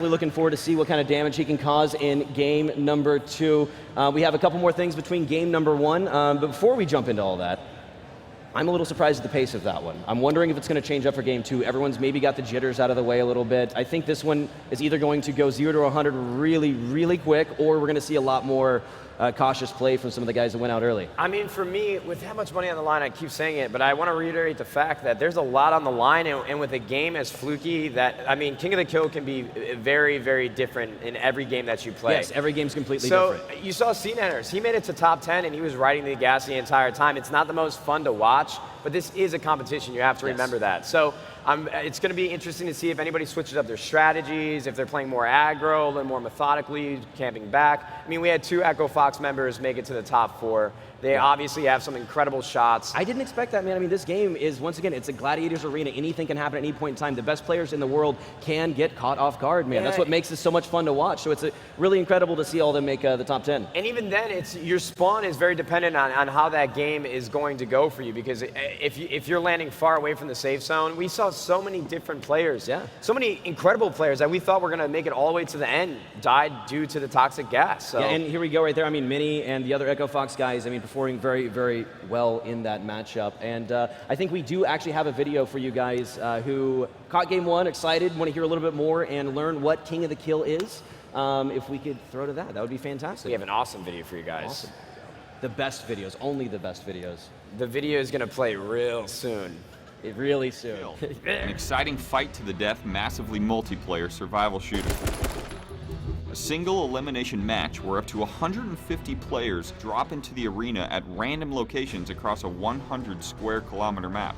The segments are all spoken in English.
Looking forward to see what kind of damage he can cause in game number 2. We have a couple more things between game number 1, but before we jump into all that, I'm a little surprised at the pace of that one. I'm wondering if it's going to change up for game 2. Everyone's maybe got the jitters out of the way a little bit. I think this one is either going to go 0 to 100 really, really quick, or we're going to see a lot more cautious play from some of the guys that went out early. I mean, for me, with that much money on the line, I keep saying it, but I want to reiterate the fact that there's a lot on the line, and with a game as fluky that, I mean, King of the Kill can be very, very different in every game that you play. Yes, every game's completely different. So you saw C-Netters. He made it to top 10, and he was riding the gas the entire time. It's not the most fun to watch, but this is a competition. You have to remember that. So it's going to be interesting to see if anybody switches up their strategies, if they're playing more aggro, a little more methodically, camping back. I mean, we had 2 Echo Fox members make it to the top 4. They obviously have some incredible shots. I didn't expect that, man. I mean, this game is, once again, it's a gladiators arena. Anything can happen at any point in time. The best players in the world can get caught off guard, man. That's what makes this so much fun to watch. So it's really incredible to see all of them make the top 10. And even then, your spawn is very dependent on how that game is going to go for you, because if you're landing far away from the safe zone, we saw so many different players. Yeah. So many incredible players that we thought were going to make it all the way to the end died due to the toxic gas. So. Yeah, and here we go right there. I mean, Mini and the other Echo Fox guys, I mean, performing very, very well in that matchup. And I think we do actually have a video for you guys who caught game 1, excited, want to hear a little bit more and learn what King of the Kill is. If we could throw to that would be fantastic. We have an awesome video for you guys. Awesome. The best videos, only the best videos. The video is going to play real soon. Really soon. An exciting fight to the death, massively multiplayer survival shooter. A single elimination match where up to 150 players drop into the arena at random locations across a 100 square kilometer map.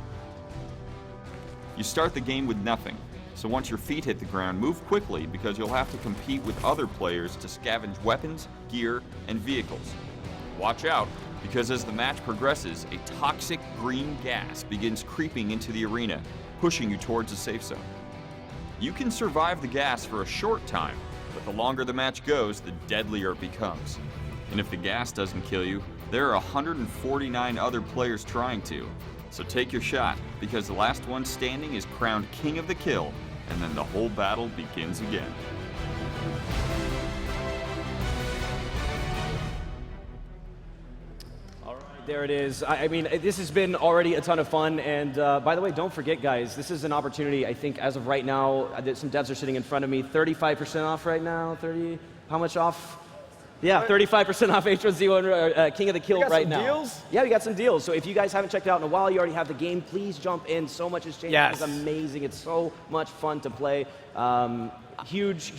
You start the game with nothing, so once your feet hit the ground, move quickly because you'll have to compete with other players to scavenge weapons, gear, and vehicles. Watch out, because as the match progresses, a toxic green gas begins creeping into the arena, pushing you towards the safe zone. You can survive the gas for a short time, but the longer the match goes, the deadlier it becomes. And if the gas doesn't kill you, there are 149 other players trying to. So take your shot, because the last one standing is crowned King of the Kill, and then the whole battle begins again. There it is. I mean, this has been already a ton of fun, and by the way, don't forget, guys, this is an opportunity, I think, as of right now, some devs are sitting in front of me, 35% off right now, how much off? Yeah, 35% off H1Z1 King of the Kill right now. Deals? Yeah, we got some deals. So if you guys haven't checked it out in a while, you already have the game, please jump in. So much has changed. Yes. It's amazing. It's so much fun to play. Huge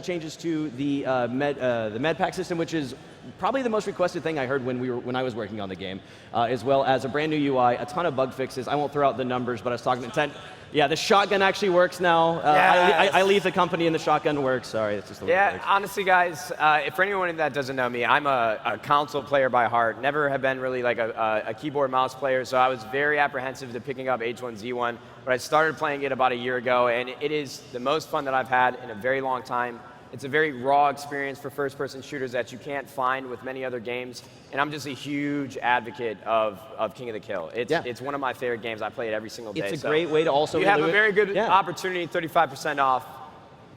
changes to the med pack system, which is probably the most requested thing I heard when I was working on the game, as well as a brand new UI, a ton of bug fixes. I won't throw out the numbers, but I was talking to intent. Yeah, the shotgun actually works now. I leave the company and the shotgun works. Sorry, it's just the way it works. Honestly, guys, for anyone that doesn't know me, I'm a console player by heart. Never have been really like a keyboard mouse player, so I was very apprehensive to picking up H1Z1. But I started playing it about a year ago, and it is the most fun that I've had in a very long time. It's a very raw experience for first-person shooters that you can't find with many other games, and I'm just a huge advocate of King of the Kill. It's one of my favorite games. I play it every single day. It's a great way to also you have a very good opportunity, 35% off.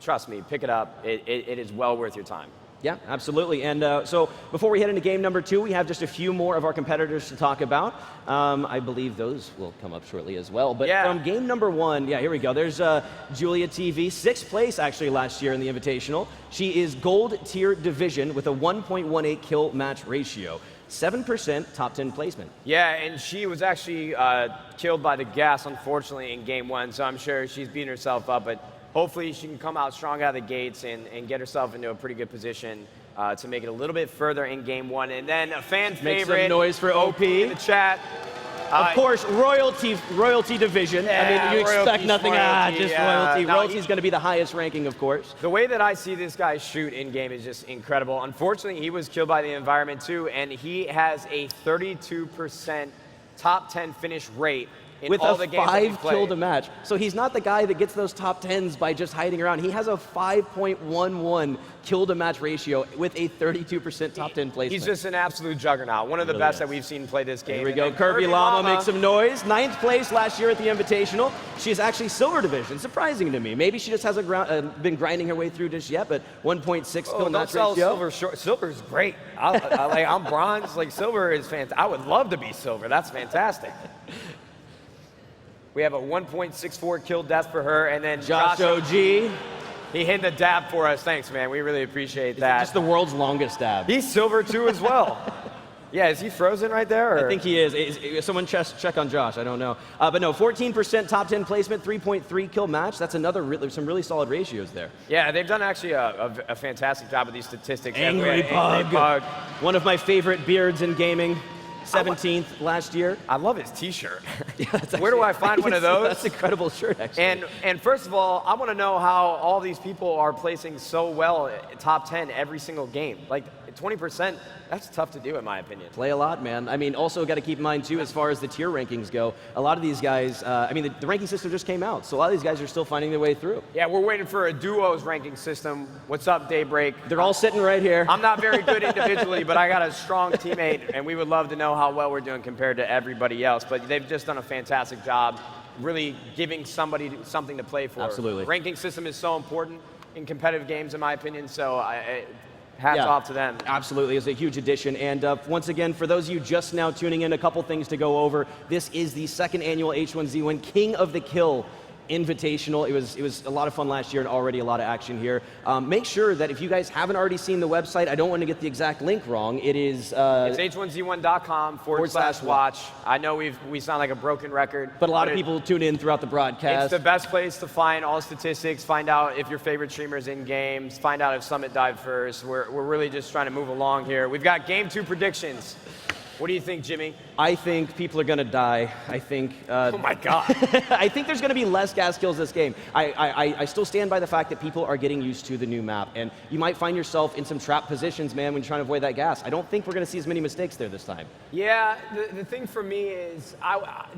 Trust me, pick it up. It is well worth your time. Yeah, absolutely. And so before we head into game number 2, we have just a few more of our competitors to talk about. I believe those will come up shortly as well. But from game number 1, here we go. There's Julia TV, 6th place actually last year in the Invitational. She is gold tier division with a 1.18 kill match ratio. 7% top 10 placement. Yeah, and she was actually killed by the gas, unfortunately, in game 1. So I'm sure she's beating herself up. But hopefully she can come out strong out of the gates and get herself into a pretty good position to make it a little bit further in game 1. And then a fan favorite. Make some noise for OP in the chat. Of course, royalty division. I mean, you expect nothing. Just royalty. Royalty's going to be the highest ranking, of course. The way that I see this guy shoot in game is just incredible. Unfortunately, he was killed by the environment too, and he has a 32% top 10 finish rate in with all a the games that we've 5 kill played. to match. So he's not the guy that gets those top 10s by just hiding around. He has a 5.11 kill to match ratio with a 32% top 10 placement. He's just an absolute juggernaut. One of the Really best is. that we've seen play this game. Here we And go. then Kirby Llama makes some noise. 9th place last year at the Invitational. She's actually silver division. Surprising to me. Maybe she just hasn't been grinding her way through just yet, but 1.6 kill don't match sell ratio. silver short. Silver's great. I'm bronze. Like, silver is fantastic. I would love to be silver. That's fantastic. We have a 1.64 kill death for her, and then Josh OG. He hit the dab for us. Thanks, man. We really appreciate that. Just the world's longest dab. He's silver too as well. Yeah, is he frozen right there? Or? I think he is. Someone check on Josh. I don't know. But no, 14% top 10 placement, 3.3 kill match. That's another some really solid ratios there. Yeah, they've done actually a fantastic job with these statistics. Angry Pug. One of my favorite beards in gaming. 17th last year. I love his T-shirt. Yeah, Where do I find one of those? That's an incredible shirt, actually. And first of all, I want to know how all these people are placing so well at top 10 every single game. Like 20%, that's tough to do in my opinion. Play a lot, man. I mean, also got to keep in mind, too, as far as the tier rankings go, a lot of these guys, the ranking system just came out, so a lot of these guys are still finding their way through. Yeah, we're waiting for a duos ranking system. What's up, Daybreak? They're all sitting right here. I'm not very good individually, but I got a strong teammate, and we would love to know how well we're doing compared to everybody else. But they've just done a fantastic job really giving somebody something to play for. Absolutely. The ranking system is so important in competitive games, in my opinion, so hats off to them. Absolutely, it's a huge addition. And once again, for those of you just now tuning in, a couple things to go over. This is the 2nd annual H1Z1 King of the Kill Invitational. It was a lot of fun last year and already a lot of action here. Make sure that if you guys haven't already seen the website, I don't want to get the exact link wrong. It is it's h1z1.com/watch. I know we sound like a broken record, but a lot of people tune in throughout the broadcast. It's the best place to find all statistics, find out if your favorite streamer's in games, find out if Summit died first. We're really just trying to move along here. We've got Game 2 predictions. What do you think, Jimmy? I think people are going to die. I think... oh, my God. I think there's going to be less gas kills this game. I still stand by the fact that people are getting used to the new map, and you might find yourself in some trap positions, man, when you're trying to avoid that gas. I don't think we're going to see as many mistakes there this time. Yeah, the thing for me is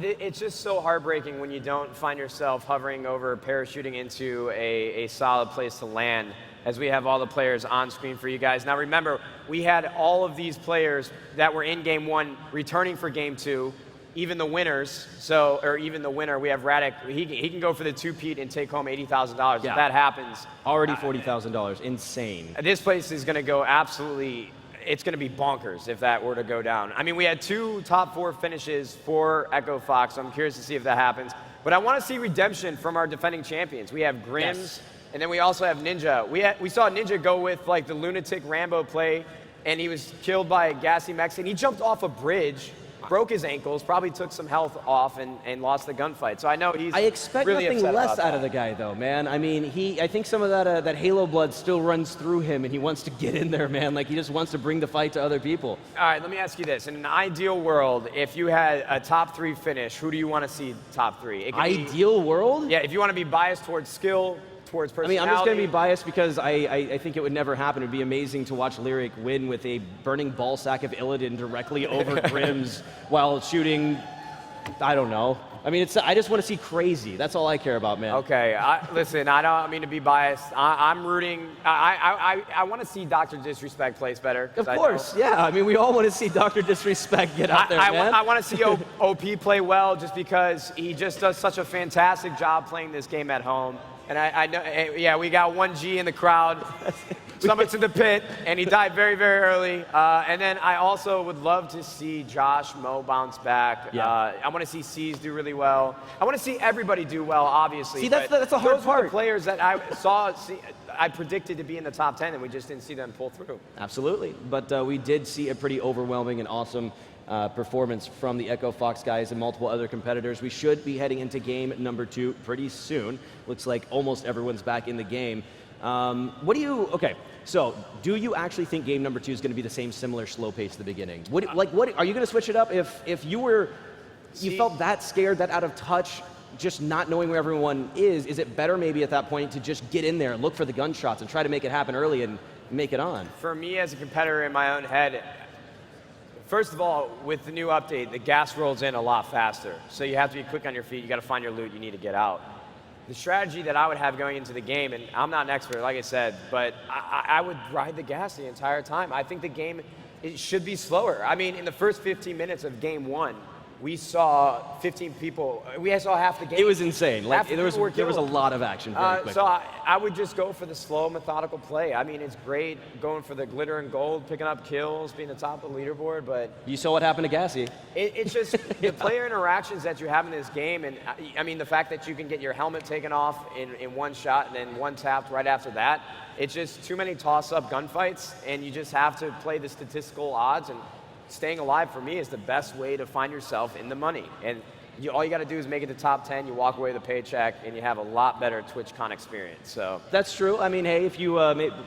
it's just so heartbreaking when you don't find yourself hovering over, parachuting into a solid place to land, as we have all the players on screen for you guys. Now remember, we had all of these players that were in Game 1 returning for Game 2, even the winners, or even the winner, we have Radic, he can go for the two-peat and take home $80,000 Yeah. if that happens. Already $40,000, insane. This place is gonna go absolutely, it's gonna be bonkers if that were to go down. I mean, we had 2 top 4 finishes for Echo Fox, so I'm curious to see if that happens. But I wanna see redemption from our defending champions. We have Grims, Yes. and then we also have Ninja. We saw Ninja go with like the lunatic Rambo play, and he was killed by a gassy Mexican. He jumped off a bridge, broke his ankles, probably took some health off, and lost the gunfight. So I know he's I expect really nothing upset less about out of the guy, though, man. I mean, I think some of that Halo blood still runs through him, and he wants to get in there, man. Like, he just wants to bring the fight to other people. All right, let me ask you this. In an ideal world, if you had a top 3 finish, who do you want to see top 3? It could be, Ideal world? yeah, if you want to be biased towards skill, towards I personality. mean, I'm just going to be biased because I think it would never happen. It would be amazing to watch Lyric win with a burning ball sack of Illidan directly over Grims while shooting, I don't know. I mean, I just want to see crazy. That's all I care about, man. Okay, listen, I don't mean to be biased. I'm rooting. I want to see Dr. Disrespect plays better. Of course, yeah. I mean, we all want to see Dr. Disrespect get out there, man. I want to see OP play well just because he just does such a fantastic job playing this game at home. And I know, yeah, we got 1G in the crowd. Summit's in the pit, and he died very, very early. And then I also would love to see Josh Mo bounce back. Yeah. I want to see C's do really well. I want to see everybody do well, obviously. See, that's but the hard those part. were the players that I I predicted to be in the top 10, and we just didn't see them pull through. Absolutely. But we did see a pretty overwhelming and awesome performance from the Echo Fox guys and multiple other competitors. We should be heading into game number 2 pretty soon. Looks like almost everyone's back in the game. Okay, so do you actually think game number 2 is going to be the same similar slow pace at the beginning? What are you going to switch it up if you felt that scared, that out of touch, just not knowing where everyone is it better maybe at that point to just get in there, look for the gunshots, and try to make it happen early and make it on? For me as a competitor in my own head, First of all, with the new update, the gas rolls in a lot faster. So you have to be quick on your feet. You got to find your loot. You need to get out. The strategy that I would have going into the game, and I'm not an expert, like I said, but I would ride the gas the entire time. I think the game, it should be slower. I mean, in the first 15 minutes of game 1, we saw 15 people. We saw half the game. It was insane. Like there was a killed. lot of action very quickly. So I would just go for the slow, methodical play. I mean, it's great going for the glitter and gold, picking up kills, being the top of the leaderboard, but you saw what happened to Gassy. it's just the player interactions that you have in this game, and I mean the fact that you can get your helmet taken off in one shot and then one tapped right after that. It's just too many toss-up gunfights, and you just have to play the statistical odds. And staying alive for me is the best way to find yourself in the money. And all you got to do is make it the top 10, you walk away with a paycheck, and you have a lot better TwitchCon experience. So that's true. I mean, hey, if you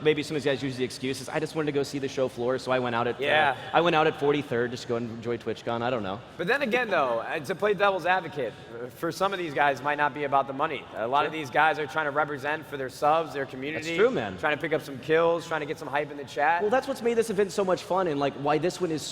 maybe some of these guys use the excuses, I just wanted to go see the show floor, so I went out at 43rd just to go and enjoy TwitchCon. I don't know. But then again, though, to play devil's advocate, for some of these guys, it might not be about the money. A lot of these guys are trying to represent for their subs, their community. That's true, man. Trying to pick up some kills, trying to get some hype in the chat. Well, that's what's made this event so much fun, and like why this one is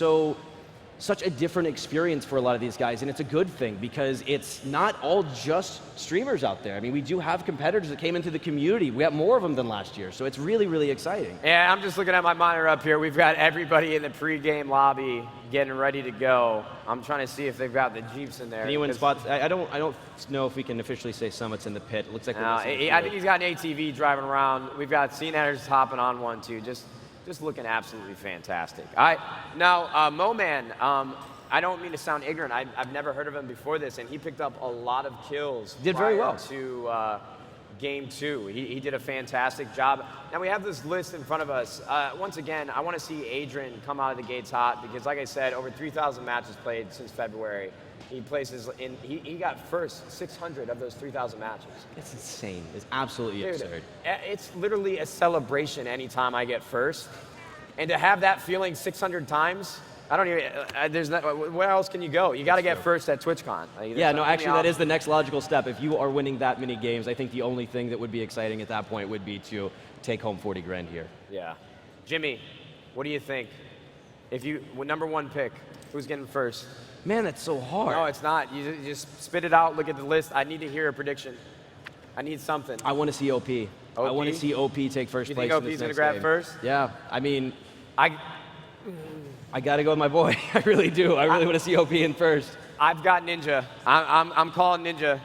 such a different experience for a lot of these guys, and it's a good thing because it's not all just streamers out there. I mean, we do have competitors that came into the community. We have more of them than last year, so it's really, really exciting. Yeah, I'm just looking at my monitor up here. We've got everybody in the pre-game lobby getting ready to go. I'm trying to see if they've got the Jeeps in there. Anyone spots? I don't know if we can officially say Summit's in the pit. It looks like I think he's got an ATV driving around. We've got CNEtters hopping on one too. Just looking absolutely fantastic. Now, Moman, I don't mean to sound ignorant. I've never heard of him before this, and he picked up a lot of kills. Did very well. To game 2. He did a fantastic job. Now we have this list in front of us. Once again, I want to see Adrian come out of the gates hot because, like I said, over 3,000 matches played since February. He places in. He got first 600 of those 3,000 matches. It's insane. It's absolutely absurd. It's literally a celebration anytime I get first, and to have that feeling 600 times, I don't even. There's not. Where else can you go? You got to get first at TwitchCon. Yeah, no, actually, that is the next logical step. If you are winning that many games, I think the only thing that would be exciting at that point would be to take home 40 grand here. Yeah, Jimmy, what do you think? If you number 1 pick, who's getting first? Man, that's so hard. No, it's not. You just spit it out, look at the list. I need to hear a prediction. I need something. I want to see OP. I want to see OP take first place. You think OP's going to grab first? Yeah. I mean, I got to go with my boy. I really do. I really want to see OP in first. I've got Ninja. I'm calling Ninja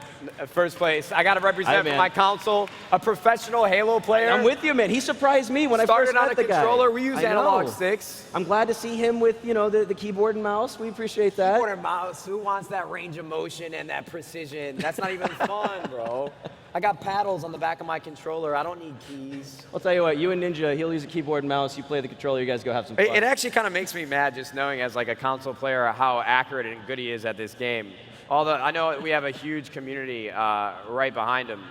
first place. I got to represent for my console, a professional Halo player. I'm with you, man. He surprised me when I first met the guy. Started on a controller. We use analog sticks. I'm glad to see him with, the keyboard and mouse. We appreciate that. Keyboard and mouse. Who wants that range of motion and that precision? That's not even fun, bro. I got paddles on the back of my controller. I don't need keys. I'll tell you what, you and Ninja, he'll use a keyboard and mouse. You play the controller. You guys go have some fun. It actually kind of makes me mad just knowing as like a console player how accurate and good he is at this game. Although I know we have a huge community right behind him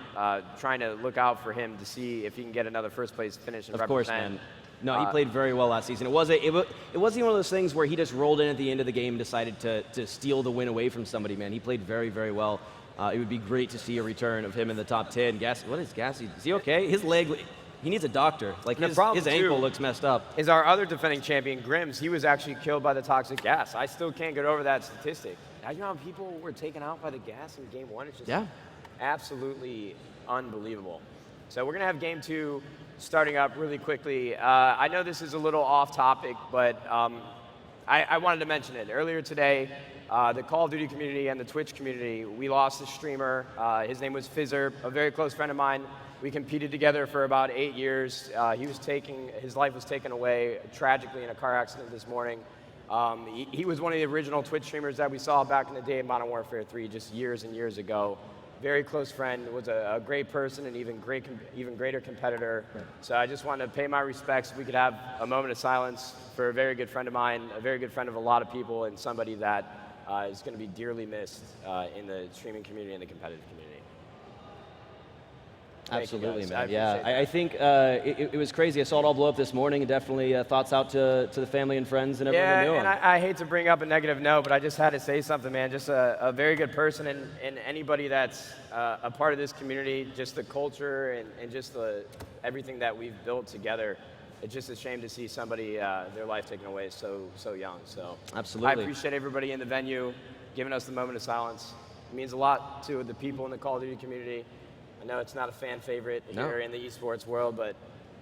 trying to look out for him to see if he can get another first place finish and represent. Of course, man. No, he played very well last season. It wasn't one of those things where he just rolled in at the end of the game and decided to steal the win away from somebody, man. He played very, very well. It would be great to see a return of him in the top 10. What is Gassy? Is he okay? His leg, he needs a doctor. Like his ankle looks messed up. Is our other defending champion, Grims. He was actually killed by the toxic gas. I still can't get over that statistic. You know how people were taken out by the gas in game 1? It's just absolutely unbelievable. So we're going to have game 2 starting up really quickly. I know this is a little off topic, but I wanted to mention it. Earlier today, the Call of Duty community and the Twitch community, we lost a streamer. His name was Fizzer, a very close friend of mine. We competed together for about 8 years. His life was taken away tragically in a car accident this morning. He was one of the original Twitch streamers that we saw back in the day in Modern Warfare 3, just years and years ago. Very close friend, was a great person and even greater competitor. So I just wanted to pay my respects. We could have a moment of silence for a very good friend of mine, a very good friend of a lot of people, and somebody that is going to be dearly missed in the streaming community and the competitive community. Absolutely, man. Yeah, I think it was crazy. I saw it all blow up this morning, and definitely thoughts out to the family and friends and everyone who knew him. Yeah, and I hate to bring up a negative note, but I just had to say something, man. Just a very good person, and anybody that's a part of this community, just the culture and just everything that we've built together it's just a shame to see somebody, their life taken away so young. So Absolutely. I appreciate everybody in the venue giving us the moment of silence. It means a lot to the people in the Call of Duty community. I know it's not a fan favorite if you're in the esports world, but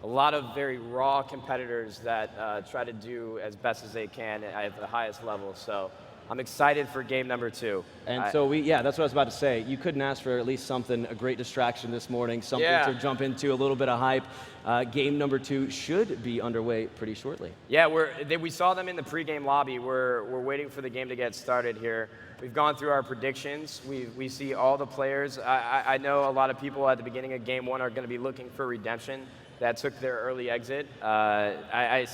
a lot of very raw competitors that try to do as best as they can at the highest level. So I'm excited for game number 2. And so that's what I was about to say. You couldn't ask for at least something, a great distraction this morning, something to jump into, a little bit of hype. Game number 2 should be underway pretty shortly. Yeah, we saw them in the pregame lobby. We're waiting for the game to get started here. We've gone through our predictions. We see all the players. I know a lot of people at the beginning of game 1 are going to be looking for redemption that took their early exit. I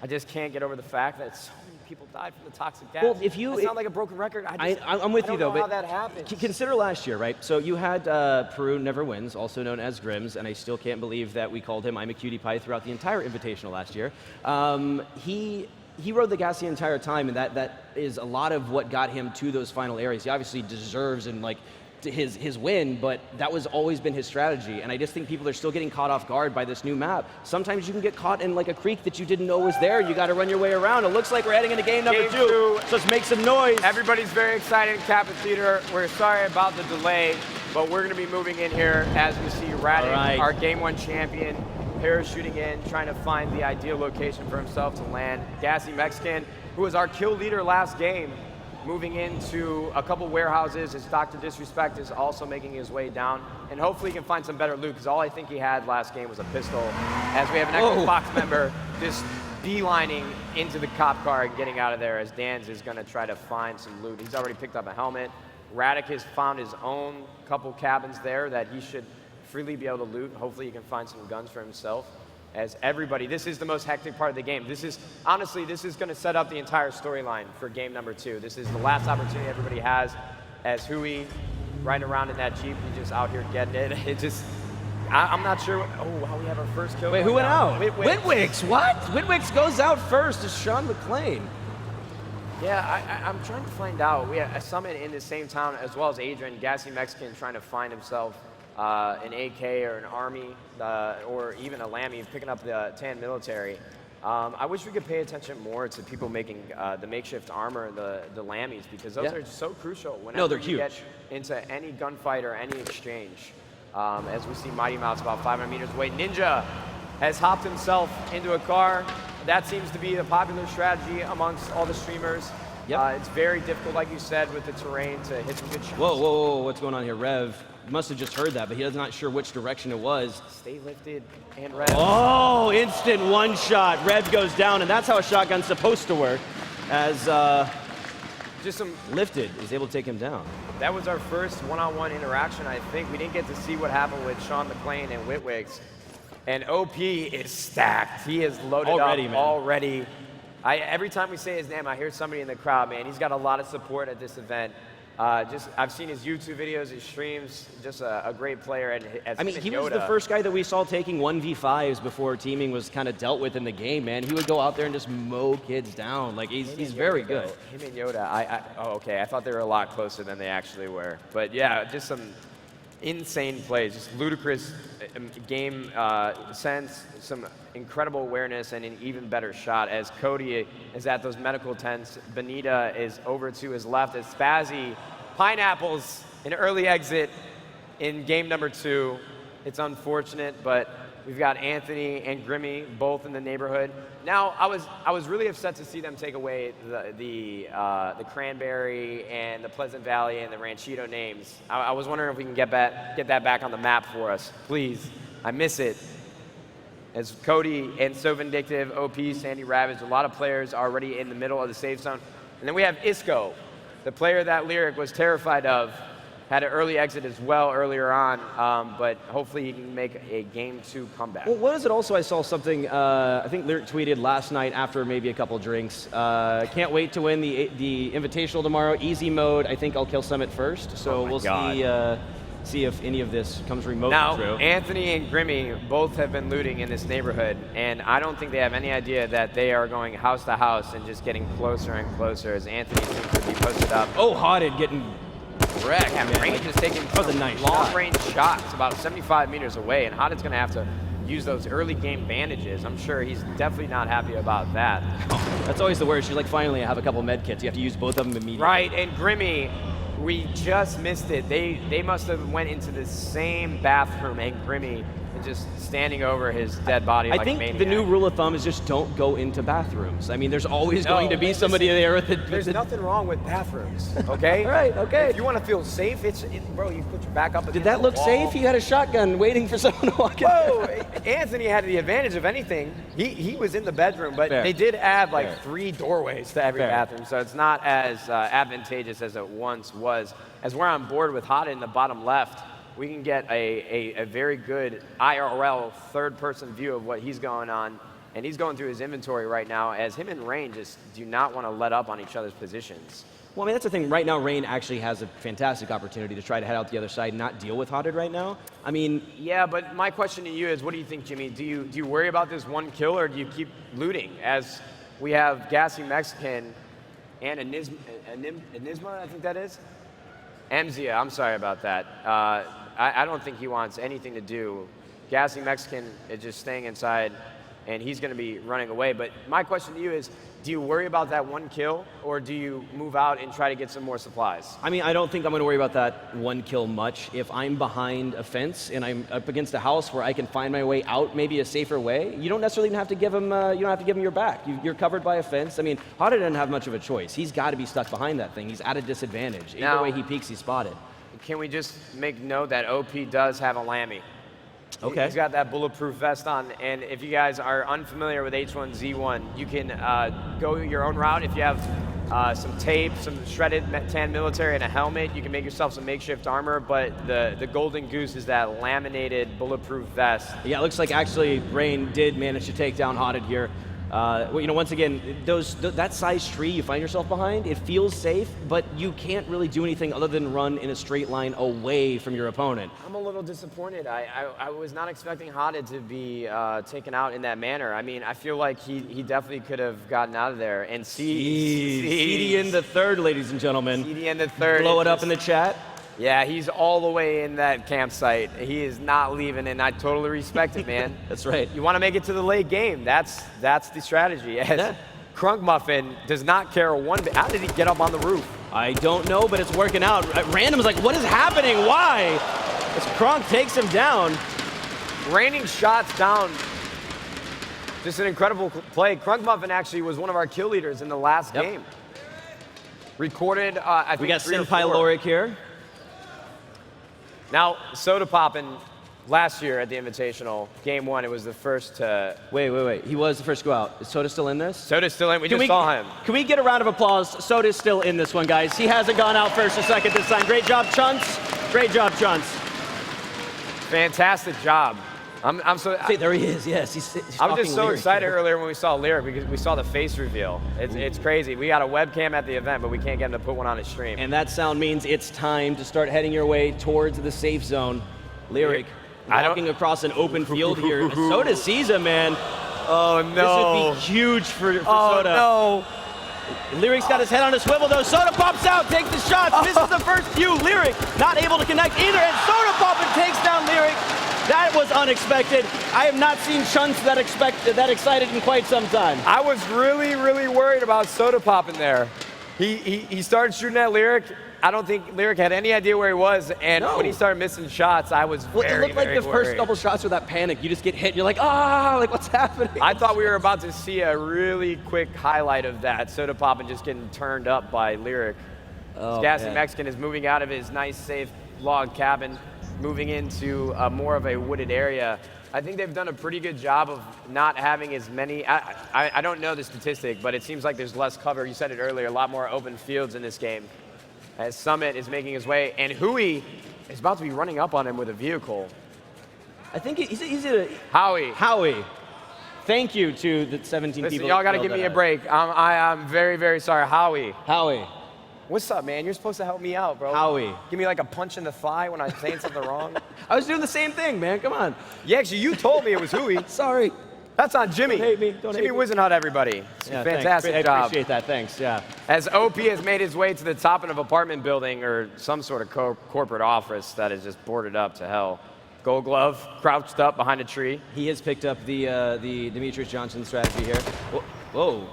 just can't get over the fact that so many people died from the toxic gas. Well, I sound like a broken record. I'm with you though, but but how that happens. Consider last year, right? So you had Peru Never Wins, also known as Grims, and I still can't believe that we called him I'm a Cutie Pie throughout the entire Invitational last year. He rode the gas the entire time, and that is a lot of what got him to those final areas. He obviously deserves and his win, but that was always been his strategy. And I just think people are still getting caught off guard by this new map. Sometimes you can get caught in like a creek that you didn't know was there. You got to run your way around. It looks like we're heading into game number 2. So let's make some noise. Everybody's very excited in Kappa Theater. We're sorry about the delay, but we're going to be moving in here as we see Radic, our game 1 champion, parachuting in, trying to find the ideal location for himself to land. Gassy Mexican, who was our kill leader last game, moving into a couple warehouses. His Dr. Disrespect is also making his way down, and hopefully he can find some better loot, because all I think he had last game was a pistol, as we have an Xbox member just beelining into the cop car and getting out of there, as Dan's is going to try to find some loot. He's already picked up a helmet. Radic has found his own couple cabins there that he should freely be able to loot. Hopefully he can find some guns for himself. As everybody, this is the most hectic part of the game. Honestly, this is going to set up the entire storyline for game number 2. This is the last opportunity everybody has, as Hui riding around in that Jeep. He's just out here getting it. I'm not sure. How we have our first kill. Wait, who went out? Whitwicks. What? Whitwicks goes out first. It's Sean McClain. Yeah, I'm trying to find out. We had a summit in the same town, as well as Adrian, Gassy Mexican, trying to find himself an AK or an Army, or even a Lammy, picking up the tan military. I wish we could pay attention more to people making the makeshift armor, the Lammies, because those are so crucial whenever you get into any gunfight or any exchange. As we see Mighty Mouse about 500 meters away. Ninja has hopped himself into a car. That seems to be the popular strategy amongst all the streamers. It's very difficult, like you said, with the terrain to hit some good shots. Whoa, what's going on here? Rev must have just heard that, but he's not sure which direction it was. Stay lifted and Rev. Oh, instant one shot. Rev goes down, and that's how a shotgun's supposed to work, as just some lifted is able to take him down. That was our first one-on-one interaction, I think. We didn't get to see what happened with Sean McClain and Whitwicks. And OP is stacked. He is loaded up already. Every time we say his name, I hear somebody in the crowd, man. He's got a lot of support at this event. I've seen his YouTube videos, his streams, just a great player. And he was the first guy that we saw taking 1v5s before teaming was kind of dealt with in the game, man. He would go out there and just mow kids down. Like, he's very good. Him and Yoda, I thought they were a lot closer than they actually were. But yeah, just some insane plays, just ludicrous game sense, some incredible awareness, and an even better shot as Cody is at those medical tents. Benita is over to his left as Spazzy pineapples an early exit in game number 2. It's unfortunate, but we've got Anthony and Grimmy both in the neighborhood. Now, I was really upset to see them take away the Cranberry and the Pleasant Valley and the Ranchito names. I was wondering if we can get that back on the map for us, please. I miss it. As Cody and So Vindictive, OP, Sandy Ravage, a lot of players already in the middle of the safe zone. And then we have Isco, the player that Lyric was terrified of. Had an early exit as well earlier on, but hopefully he can make a game 2 comeback. Well, what is it also? I saw something, I think Lyric tweeted last night after maybe a couple drinks. Can't wait to win the Invitational tomorrow. Easy mode, I think I'll kill Summit first. So we'll see if any of this comes remotely true. Now, Anthony and Grimmy both have been looting in this neighborhood, and I don't think they have any idea that they are going house to house and just getting closer and closer as Anthony seems to be posted up. Oh, Haunted getting wrecked. Yeah, Range is taking nice long-range shots about 75 meters away, and Hotted's going to have to use those early game bandages. I'm sure he's definitely not happy about that. That's always the worst. You're like, finally, I have a couple med kits. You have to use both of them immediately. Right, and Grimmy, we just missed it. They must have went into the same bathroom, and Grimmy is just standing over his dead body like a maniac. I think the new rule of thumb is just don't go into bathrooms. I mean, there's always going to be somebody there with it. There's nothing wrong with bathrooms, okay? All right, okay. If you want to feel safe, bro, you put your back up against Did that look the wall. safe? He had a shotgun waiting for someone to walk in. Whoa, Anthony had the advantage of anything. He was in the bedroom, but Fair. they did add like Fair. 3 doorways to every Fair. bathroom, so it's not as advantageous as it once was. As we're on board with Hada in the bottom left, we can get a very good IRL third-person view of what he's going on, and he's going through his inventory right now, as him and Rain just do not want to let up on each other's positions. Well, I mean, that's the thing. Right now, Rain actually has a fantastic opportunity to try to head out the other side and not deal with Haunted right now. I mean... Yeah, but my question to you is, what do you think, Jimmy? Do you worry about this one kill, or do you keep looting? As we have Gassy Mexican and Enigma, I think that is? Emzia, I'm sorry about that. I don't think he wants anything to do. Gassy Mexican is just staying inside, and he's going to be running away. But my question to you is, do you worry about that one kill, or do you move out and try to get some more supplies? I mean, I don't think I'm going to worry about that one kill much. If I'm behind a fence and I'm up against a house where I can find my way out, maybe a safer way, you don't necessarily even have to give him. You don't have to give him your back. You're covered by a fence. I mean, Hada doesn't have much of a choice. He's got to be stuck behind that thing. He's at a disadvantage. Either way he peeks, he's spotted. Can we just make note that OP does have a Lammy? Okay. He's got that bulletproof vest on, and if you guys are unfamiliar with H1Z1, you can go your own route. If you have some tape, some shredded tan military, and a helmet, you can make yourself some makeshift armor, but the golden goose is that laminated bulletproof vest. Yeah, it looks like actually Rain did manage to take down Haunted here. Well, you know, once again, that size tree you find yourself behind, it feels safe, but you can't really do anything other than run in a straight line away from your opponent. I'm a little disappointed. I was not expecting Haunted to be taken out in that manner. I mean, I feel like he definitely could have gotten out of there. And CD in the third, ladies and gentlemen. CD in the third. Blow it up in the chat. Yeah, he's all the way in that campsite. He is not leaving, and I totally respect it, man. That's right. You want to make it to the late game. That's the strategy. As Crunk Muffin does not care one bit. How did he get up on the roof? I don't know, but it's working out. Random's like, what is happening? Why? As Crunk takes him down. Raining shots down. Just an incredible play. Crunk Muffin actually was one of our kill leaders in the last game. Recorded, I think, we got 3 or Senpai 4. Lorik here. Now, Soda Poppin' last year at the Invitational, game 1, it was the first to... Wait. He was the first to go out. Is Soda still in this? Soda's still in. We just saw him. Can we get a round of applause? Soda's still in this one, guys. He hasn't gone out first or second this time. Great job, Chunts. Great job, Chunts. Fantastic job. I'm so... See, there he is, yes. He's I was just so Lyric. excited earlier when we saw Lyric because we saw the face reveal. It's crazy. We got a webcam at the event, but we can't get him to put one on his stream. And that sound means it's time to start heading your way towards the safe zone. Lyric, walking across an open field here. Soda sees him, man. Oh, no. This would be huge for Oh, Soda. no. Lyric's got his head on a swivel, though. Soda pops out, takes the shots, misses the first few. Lyric not able to connect either, and Soda Poppin' takes down Lyric. That was unexpected. I have not seen Chunts that excited in quite some time. I was really, really worried about Soda Poppin' there. He started shooting at Lyric. I don't think Lyric had any idea where he was, and when he started missing shots, I was Well, it looked like the first couple shots were that panic. You just get hit, and you're like, like what's happening? I thought we were about to see a really quick highlight of that. Soda Poppin' just getting turned up by Lyric. Gassy Mexican is moving out of his nice, safe log cabin, moving into more of a wooded area. I think they've done a pretty good job of not having as many. I don't know the statistic, but it seems like there's less cover. You said it earlier, a lot more open fields in this game. As Summit is making his way, and Hui is about to be running up on him with a vehicle. I think he's a Howie. Thank you to the 17 Listen, people. y'all got to give me a break. I'm very, very sorry. Howie. What's up, man? You're supposed to help me out, bro. Howie. Give me like a punch in the thigh when I'm saying something wrong. I was doing the same thing, man. Come on. Yeah, actually, you told me it was Hui. Sorry. That's on Jimmy. Don't hate me. Don't Jimmy hate me. Wizenhut, everybody. Fantastic I job. appreciate that. Thanks. Yeah. As OP has made his way to the top of an apartment building or some sort of corporate office that is just boarded up to hell. Gold Glove, crouched up behind a tree. He has picked up the Demetrius Johnson strategy here. Whoa.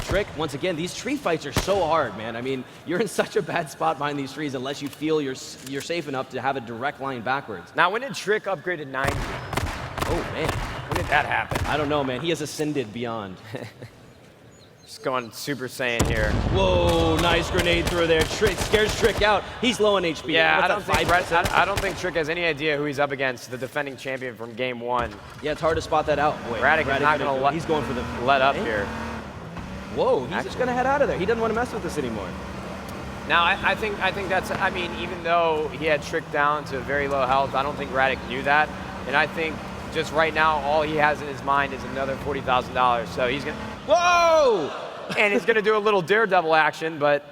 Trick, once again, these tree fights are so hard, man. I mean, you're in such a bad spot behind these trees unless you feel you're safe enough to have a direct line backwards. Now, when did Trick upgrade to 90? Oh, man. When did that happen? I don't know, man. He has ascended beyond. Just going Super Saiyan here. Whoa, nice grenade through there. Trick scares Trick out. He's low on HP. Yeah, What's that, I don't think Trick has any idea who he's up against, the defending champion from game 1. Yeah, it's hard to spot that out. Boy, Radic is not going to he's going for the let up here. Whoa, he's just going to head out of there. He doesn't want to mess with this anymore. Now, I think that's, I mean, even though he had Trick down to very low health, I don't think Radic knew that. And I think just right now, all he has in his mind is another $40,000. So he's going to, whoa! And he's going to do a little daredevil action, but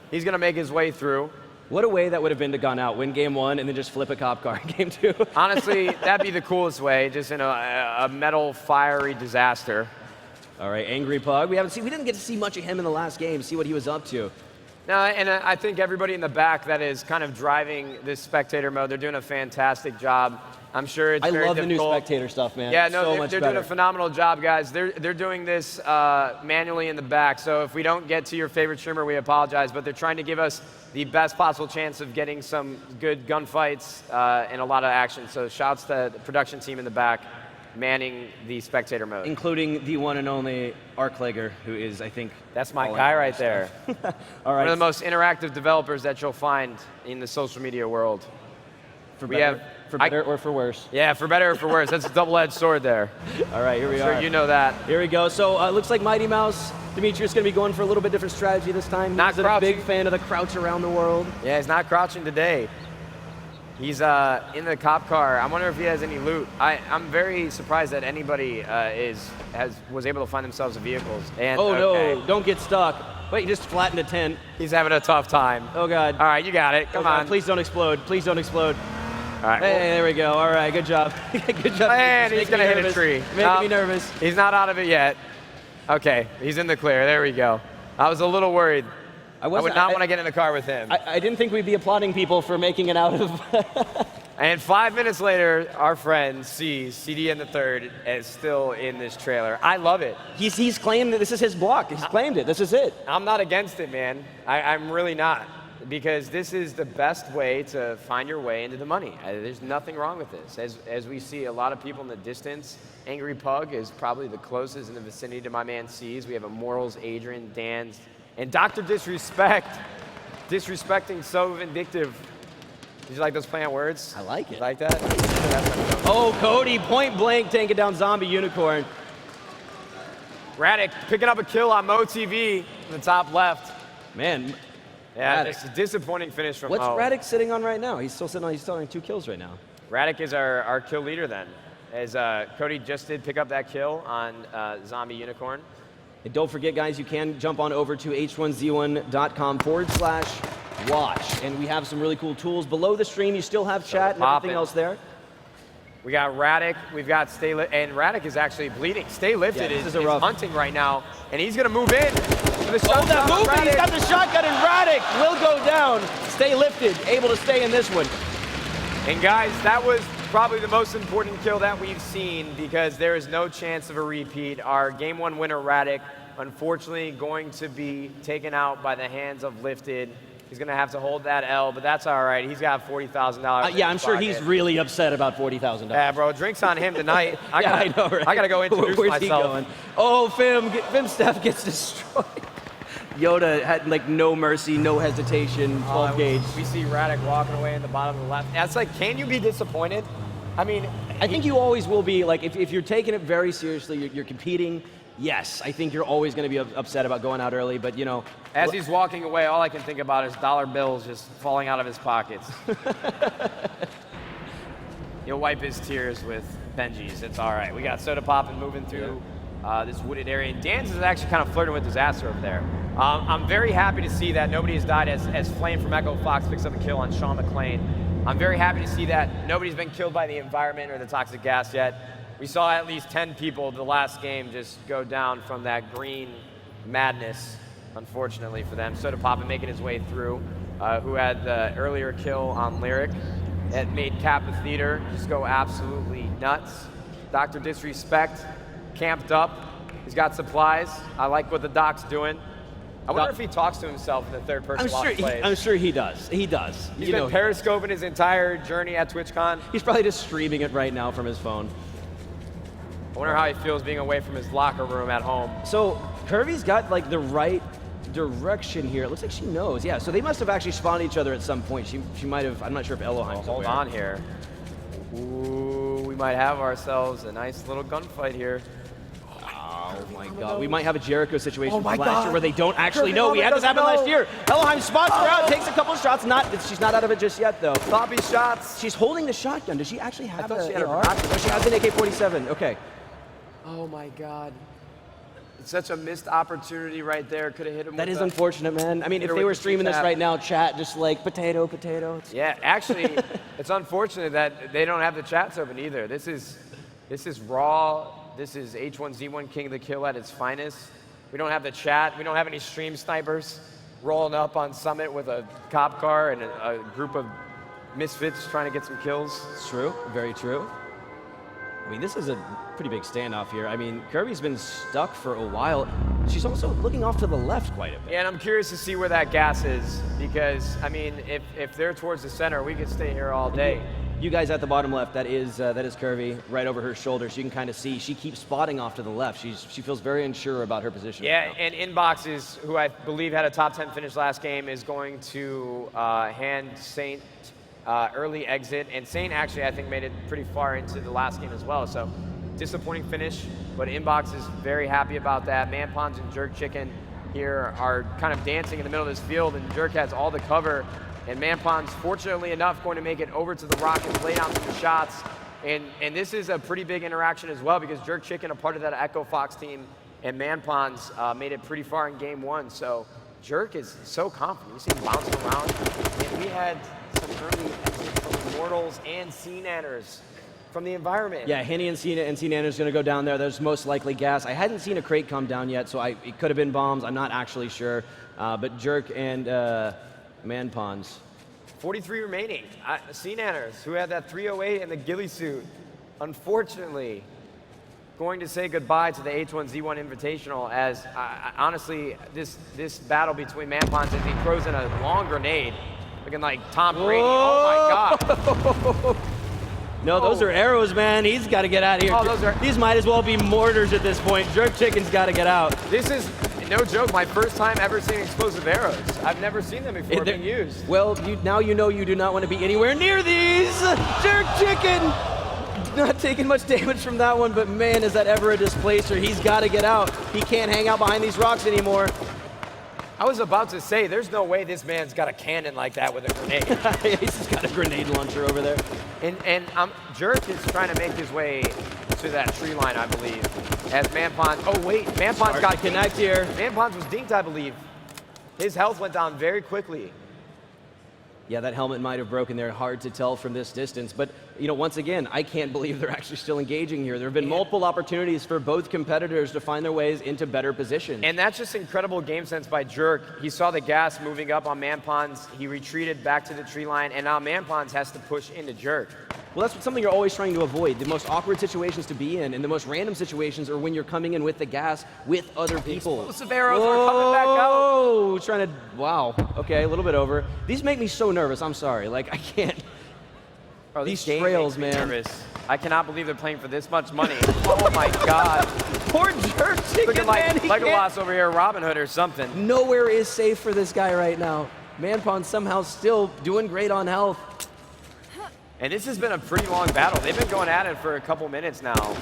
he's going to make his way through. What a way that would have been to gone out, win game 1, and then just flip a cop car in game 2. Honestly, that'd be the coolest way, just in a metal, fiery disaster. All right, Angry Pug. We didn't get to see much of him in the last game, see what he was up to. No, and I think everybody in the back that is kind of driving this spectator mode, they're doing a fantastic job. I'm sure it's very difficult. I love the new spectator stuff, man. Yeah, no, so they're doing a phenomenal job, guys. They're doing this manually in the back, so if we don't get to your favorite streamer, we apologize, but they're trying to give us the best possible chance of getting some good gunfights and a lot of action. So shouts to the production team in the back manning the spectator mode. Including the one and only Arklager, who is, I think... That's my guy right there. All right. One of the most interactive developers that you'll find in the social media world. For better or for worse? Yeah, for better or for worse. That's a double-edged sword there. All right, here we are. Sure, you know that. Here we go. So it looks like Mighty Mouse, Demetrius, going to be going for a little bit different strategy this time. Not He's a big fan of the crouch around the world. Yeah, he's not crouching today. He's in the cop car. I wonder if he has any loot. I'm very surprised that anybody was able to find themselves vehicles. And, no, don't get stuck. Wait, you just flattened a tent. He's having a tough time. Oh, God. All right, you got it. Come on. Please don't explode. Please don't explode. All right. Hey, there we go. All right, good job. Good job. And he's going to hit a tree. Making me nervous. He's not out of it yet. Okay, he's in the clear. There we go. I was a little worried. I would not want to get in the car with him. I didn't think we'd be applauding people for making it out of... And 5 minutes later, our friend sees CD in the third is still in this trailer. I love it. He's claimed that this is his block. He's claimed it. This is it. I'm not against it, man. I'm really not. Because this is the best way to find your way into the money. There's nothing wrong with this. As we see a lot of people in the distance, Angry Pug is probably the closest in the vicinity to my man C's. We have Immortals, Adrian, Dan's, and Dr. Disrespect. Disrespecting so vindictive. Did you like those play on words? I like it. You like that? Oh, Cody, point blank, taking down Zombie Unicorn. Radic picking up a kill on MoTV in the top left. Man. Yeah, it's a disappointing finish from What's Mo. Radic sitting on right now? He's still on 2 kills right now. Radic is our kill leader then. As Cody just did pick up that kill on Zombie Unicorn. And don't forget, guys, you can jump on over to h1z1.com/watch. And we have some really cool tools. Below the stream, you still have chat and everything else there. We got Radic, we've got Stay Lifted, and Radic is actually bleeding. Stay Lifted is hunting right now, and he's going to move in. That movement, he's got the shotgun, and Radic will go down. Stay Lifted, able to stay in this one. And guys, that was probably the most important kill that we've seen because there is no chance of a repeat. Our Game 1 winner, Radic, unfortunately going to be taken out by the hands of Lifted. He's going to have to hold that L, but that's all right. He's got $40,000. Yeah, I'm sure he's really upset about $40,000. Yeah, bro, drinks on him tonight. I know, right? I got to go introduce Where's myself. He going? Oh, Fim staff gets destroyed. Yoda had like no mercy, no hesitation, 12 gauge. We see Radic walking away in the bottom of the left. It's like, can you be disappointed? I mean, I think you always will be. Like, if you're taking it very seriously, you're competing. Yes, I think you're always going to be upset about going out early, but you know. As he's walking away, all I can think about is dollar bills just falling out of his pockets. He'll wipe his tears with Benji's. It's all right. We got Soda Poppin' moving through this wooded area. And Dan's is actually kind of flirting with disaster over there. I'm very happy to see that nobody has died as Flame from Echo Fox picks up a kill on Sean McClain. I'm very happy to see that nobody's been killed by the environment or the toxic gas yet. We saw at least 10 people the last game just go down from that green madness, unfortunately for them. Soda Poppin' making his way through, who had the earlier kill on Lyric. It made Kappa Theater just go absolutely nuts. Dr. Disrespect camped up. He's got supplies. I like what the doc's doing. I wonder if he talks to himself in the third person while he plays. I'm sure he does. He does. He's been periscoping his entire journey at TwitchCon. He's probably just streaming it right now from his phone. I wonder how he feels being away from his locker room at home. So Kirby's got like the right direction here. It looks like she knows. Yeah, so they must have actually spawned each other at some point. She might have, I'm not sure if Elohim's Hold on here. Ooh, we might have ourselves a nice little gunfight here. Oh my god, we might have a Jericho situation my from last year God. where they don't actually Kirby know. We had this doesn't happen last know. year. Elohim spots her out, takes a couple of shots. She's not out of it just yet though. Sloppy shots. She's holding the shotgun. Does she actually have thought the she had a AR? rocket. No, she has an AK-47. Okay. Oh my God. It's such a missed opportunity right there. Could have hit him That with is a- unfortunate, man. I mean, if her they with were the streaming this two-tap. right now, chat just like potato, potato. Yeah, actually, it's unfortunate that they don't have the chats open either. This is raw. This is H1Z1 King of the Kill at its finest. We don't have the chat. We don't have any stream snipers rolling up on Summit with a cop car and a group of misfits trying to get some kills. It's true. Very true. I mean, this is a pretty big standoff here. I mean, Kirby's been stuck for a while. She's also looking off to the left quite a bit. Yeah, and I'm curious to see where that gas is because, I mean, if they're towards the center, we could stay here all day. You guys at the bottom left, that is Kirby right over her shoulder. So you can kind of see she keeps spotting off to the left. She feels very unsure about her position. Yeah, right now. and Inboxes, who I believe had a top 10 finish last game, is going to hand Saint early exit. And Saint actually, I think, made it pretty far into the last game as well. So disappointing finish, but Inbox is very happy about that. Manpons and Jerk Chicken here are kind of dancing in the middle of this field, and Jerk has all the cover. And Manpon's, fortunately enough, going to make it over to the Rockets, lay down some shots. And this is a pretty big interaction as well because Jerk Chicken, a part of that Echo Fox team, and Manpon's made it pretty far in game one. So Jerk is so confident. You see him bouncing around. And we had some early exits from Immortals and Sea-Nanners from the environment. Yeah, Henny and Nana's going to go down there. There's most likely gas. I hadn't seen a crate come down yet, so it could have been bombs. I'm not actually sure. But Jerk and Manpons. 43 remaining. Sea-Nanners, who had that 308 and the ghillie suit, unfortunately, going to say goodbye to the H1Z1 Invitational as, honestly, this battle between Manpons as he throws in a long grenade, looking like Tom Brady. Oh my God. No, those are arrows, man. He's got to get out of here. Oh, These might as well be mortars at this point. Jerk Chicken's got to get out. This is, no joke, my first time ever seeing explosive arrows. I've never seen them before being used. Well, now you know you do not want to be anywhere near these. Jerk Chicken not taking much damage from that one, but man, is that ever a displacer. He's got to get out. He can't hang out behind these rocks anymore. I was about to say, there's no way this man's got a cannon like that with a grenade. He's just got a grenade launcher over there. And Jerk is trying to make his way to that tree line, I believe. As Manpons, oh wait, Manpons got to connect here. Manpons was dinked, I believe. His health went down very quickly. Yeah, that helmet might have broken there. Hard to tell from this distance. But, you know, once again, I can't believe they're actually still engaging here. There have been multiple opportunities for both competitors to find their ways into better positions. And that's just incredible game sense by Jerk. He saw the gas moving up on Manpons. He retreated back to the tree line, and now Manpons has to push into Jerk. Well, that's something you're always trying to avoid. The most awkward situations to be in and the most random situations are when you're coming in with the gas with other people. Explosive arrows are coming back out. Oh, trying to, wow. Okay, a little bit over. These make me so nervous. I'm sorry. Like, I can't. Bro, These game trails, makes me man. nervous. I cannot believe they're playing for this much money. Oh my God. Poor Jerk Chicken, Looking like man. He Legolas can't. over here, Robin Hood or something. Nowhere is safe for this guy right now. Manpon somehow still doing great on health. And this has been a pretty long battle. They've been going at it for a couple minutes now.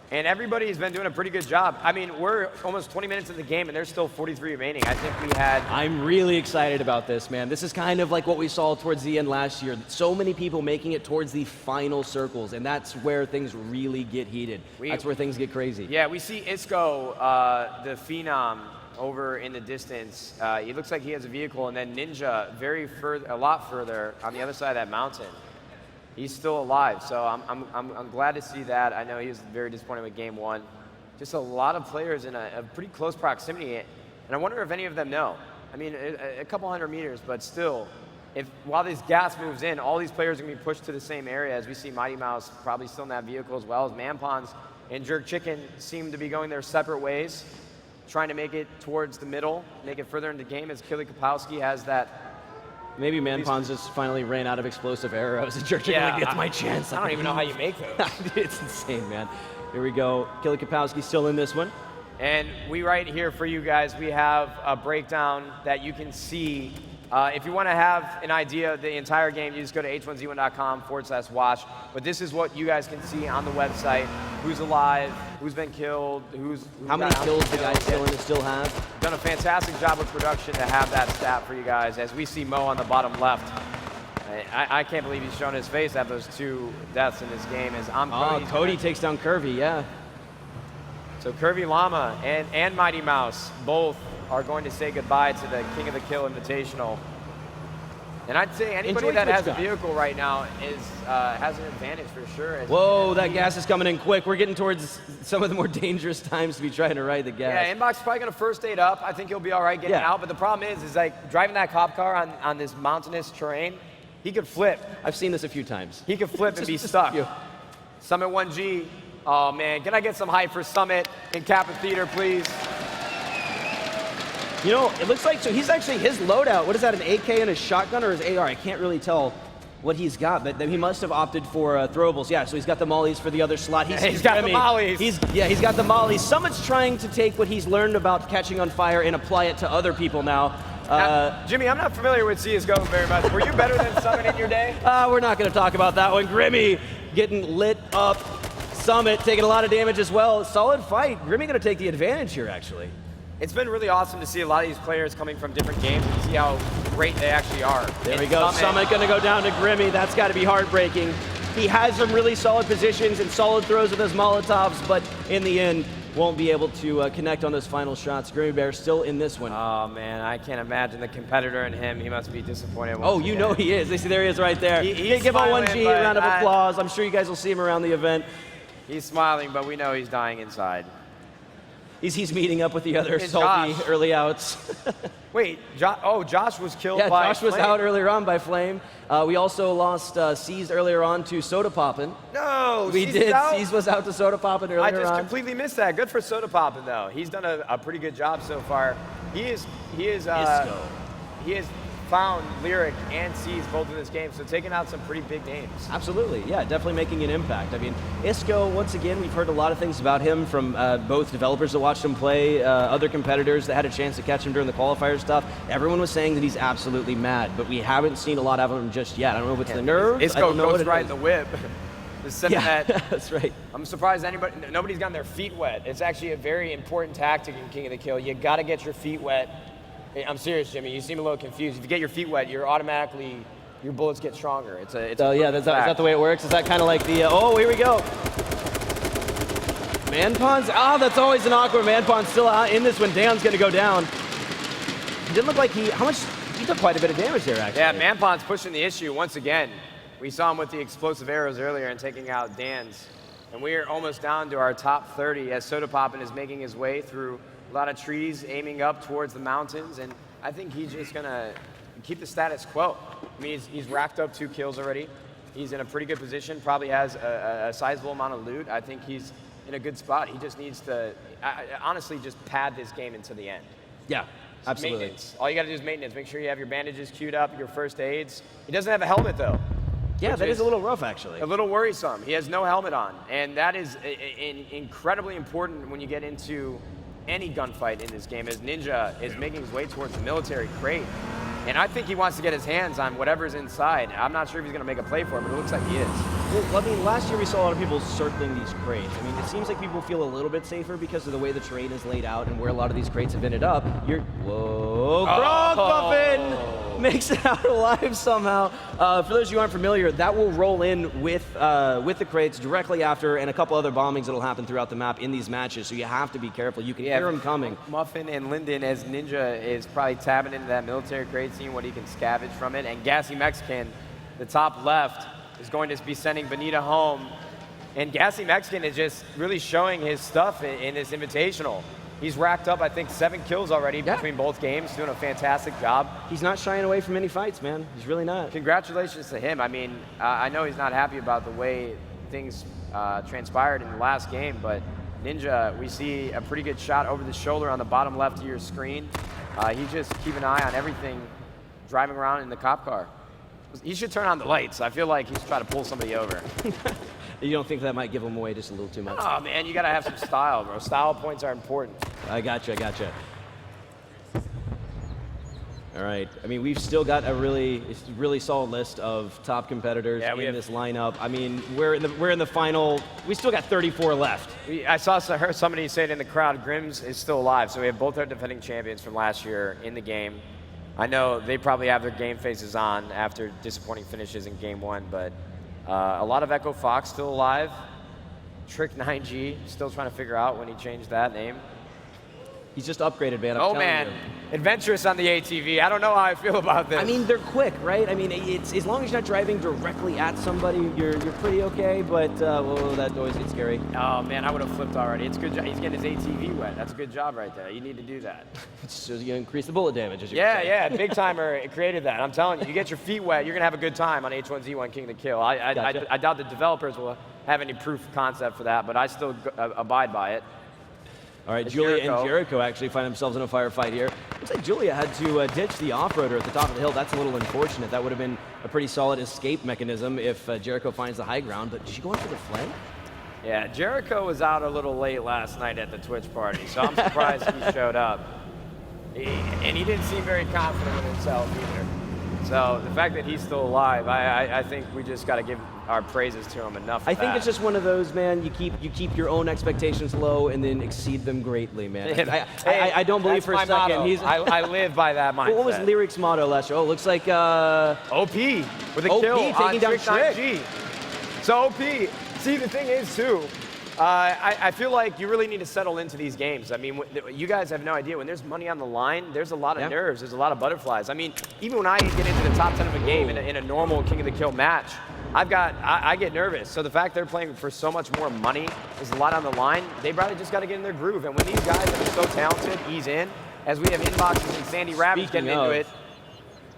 And everybody's been doing a pretty good job. I mean, we're almost 20 minutes in the game, and there's still 43 remaining. I think we had... I'm really excited about this, man. This is kind of like what we saw towards the end last year. So many people making it towards the final circles, and that's where things really get heated. That's where things get crazy. Yeah, we see Isco, the Phenom, over in the distance. He looks like he has a vehicle, and then Ninja a lot further on the other side of that mountain. He's still alive, so I'm glad to see that. I know he was very disappointed with game one. Just a lot of players in a pretty close proximity, and I wonder if any of them know. I mean, a couple hundred meters, but still, while this gas moves in, all these players are going to be pushed to the same area, as we see Mighty Mouse probably still in that vehicle, as well as Manpons and Jerk Chicken seem to be going their separate ways, trying to make it towards the middle, make it further into the game, as Kili Kapowski has that. Maybe Manpons just finally ran out of explosive arrows. And Jerk Chicken like, it's my chance. I don't even know how you make those. It's insane, man. Here we go. Kili Kapowski still in this one. And we right here for you guys, we have a breakdown that you can see. If you want to have an idea of the entire game, you just go to h1z1.com/watch. But this is what you guys can see on the website: who's alive, who's been killed, how many kills the guy still has. Done a fantastic job with production to have that stat for you guys. As we see Mo on the bottom left, I can't believe he's shown his face after those 2 deaths in this game. As Cody takes down Curvy, yeah. So Curvy Llama and Mighty Mouse both are going to say goodbye to the King of the Kill Invitational. And I'd say anybody that has a vehicle right now has an advantage for sure. Whoa, that gas is coming in quick. We're getting towards some of the more dangerous times to be trying to ride the gas. Yeah, Inbox is probably going to first aid up. I think he'll be all right getting out. But the problem is like driving that cop car on this mountainous terrain, he could flip. I've seen this a few times. He could flip and be stuck. Summit 1G. Oh, man. Can I get some hype for Summit in Kappa Theater, please? You know, it looks like, so he's actually, his loadout, what is that, an AK and a shotgun or his AR? I can't really tell what he's got, but he must have opted for throwables. Yeah, so he's got the mollies for the other slot. He's got the mollies. He's got the mollies. Summit's trying to take what he's learned about catching on fire and apply it to other people now. Jimmy, I'm not familiar with CSGO very much. Were you better than Summit in your day? We're not going to talk about that one. Grimmy getting lit up. Summit taking a lot of damage as well. Solid fight. Grimmy going to take the advantage here, actually. It's been really awesome to see a lot of these players coming from different games and see how great they actually are. There we go. Summit going to go down to Grimmy. That's got to be heartbreaking. He has some really solid positions and solid throws with those Molotovs, but in the end, won't be able to connect on those final shots. Grimmy Bear still in this one. Oh, man, I can't imagine the competitor in him. He must be disappointed. Oh, you know he is. There he is right there. He's give out smiling, 1G, a round of applause. I'm sure you guys will see him around the event. He's smiling, but we know he's dying inside. He's meeting up with the other salty early outs. Wait, Josh was killed by Josh was out earlier on by Flame. We also lost C's earlier on to Soda Poppin'. No, we did. C's was out to Soda Poppin' earlier on. I just completely missed that. Good for Soda Poppin', though. He's done a pretty good job so far. He has found Lyric and C's both in this game, so taking out some pretty big names. Absolutely, yeah, definitely making an impact. I mean, Isco, once again, we've heard a lot of things about him from both developers that watched him play, other competitors that had a chance to catch him during the qualifier stuff. Everyone was saying that he's absolutely mad, but we haven't seen a lot of him just yet. I don't know if it's the nerves. Isco goes right in the whip. That's right. I'm surprised nobody's gotten their feet wet. It's actually a very important tactic in King of the Kill. You got to get your feet wet. I'm serious, Jimmy. You seem a little confused. If you get your feet wet, your bullets get stronger. Is that the way it works? Is that kind of like the, oh, here we go. Manpons, that's always an awkward. Manpons still out in this one. Dan's going to go down. It didn't look like he took quite a bit of damage there, actually. Yeah, Manpons pushing the issue once again. We saw him with the explosive arrows earlier and taking out Dan's. And we are almost down to our top 30 as Soda Poppin' is making his way through a lot of trees, aiming up towards the mountains, and I think he's just gonna keep the status quo. I mean, he's racked up 2 kills already. He's in a pretty good position, probably has a sizable amount of loot. I think he's in a good spot. He just needs to, honestly, just pad this game into the end. Yeah, absolutely. Maintenance. All you gotta do is maintenance. Make sure you have your bandages queued up, your first aids. He doesn't have a helmet, though. Yeah, that is a little rough, actually. A little worrisome. He has no helmet on, and that is incredibly important when you get into any gunfight in this game, as Ninja is making his way towards the military crate. And I think he wants to get his hands on whatever's inside. I'm not sure if he's going to make a play for him, but it looks like he is. Well, I mean, last year we saw a lot of people circling these crates. I mean, it seems like people feel a little bit safer because of the way the terrain is laid out and where a lot of these crates have ended up. Whoa, Grog Muffin makes it out alive somehow. For those of you who aren't familiar, that will roll in with the crates directly after, and a couple other bombings that'll happen throughout the map in these matches, so you have to be careful. You can hear them coming. Muffin and Linden, as Ninja is probably tapping into that military crate, seeing what he can scavenge from it, and Gassy Mexican, the top left, is going to be sending Benita home. And Gassy Mexican is just really showing his stuff in this invitational. He's racked up, I think, 7 kills already between both games, doing a fantastic job. He's not shying away from any fights, man. He's really not. Congratulations to him. I mean, I know he's not happy about the way things transpired in the last game, but Ninja, we see a pretty good shot over the shoulder on the bottom left of your screen. He just keep an eye on everything driving around in the cop car. He should turn on the lights. I feel like he's trying to pull somebody over. You don't think that might give him away just a little too much? Oh, man, you got to have some style, bro. Style points are important. I gotcha. All right. I mean, we've still got a really solid list of top competitors in this lineup. I mean, we're in the final. We still got 34 left. I heard somebody say it in the crowd. Grims is still alive, so we have both our defending champions from last year in the game. I know they probably have their game faces on after disappointing finishes in game 1, but a lot of Echo Fox still alive. Trick 9G still trying to figure out when he changed that name. He's just upgraded, man. I'm telling you. Adventurous on the ATV. I don't know how I feel about this. I mean, they're quick, right? I mean, it's as long as you're not driving directly at somebody, you're pretty okay. But well, that always gets scary. Oh man, I would have flipped already. It's good. He's getting his ATV wet. That's a good job right there. You need to do that. It's just you increase the bullet damage. As you yeah. Big timer created that. I'm telling you, you get your feet wet, you're gonna have a good time on H1Z1 King of the Kill. I doubt the developers will have any proof of concept for that, but I still abide by it. All right, Julia and Jericho actually find themselves in a firefight here. Looks like Julia had to ditch the off-roader at the top of the hill. That's a little unfortunate. That would have been a pretty solid escape mechanism if Jericho finds the high ground. But did she go in for the flank? Yeah, Jericho was out a little late last night at the Twitch party, so I'm surprised he showed up. And he didn't seem very confident in himself either. So the fact that he's still alive, I think we just got to give our praises to him enough. I think it's just one of those, man. You keep your own expectations low and then exceed them greatly, man. I don't believe for a second I live by that mindset. What was Lyric's motto last year? Oh, it looks like OP with a kill taking down Trick. 9G. So OP. See, the thing is too. I feel like you really need to settle into these games. I mean, you guys have no idea. When there's money on the line, there's a lot of nerves. There's a lot of butterflies. I mean, even when I get into the top 10 of a game in a normal King of the Kill match, I get nervous. So the fact they're playing for so much more money, there's a lot on the line, they probably just got to get in their groove. And when these guys that are so talented ease in, as we have Inboxes and Sandy Ravage getting into it.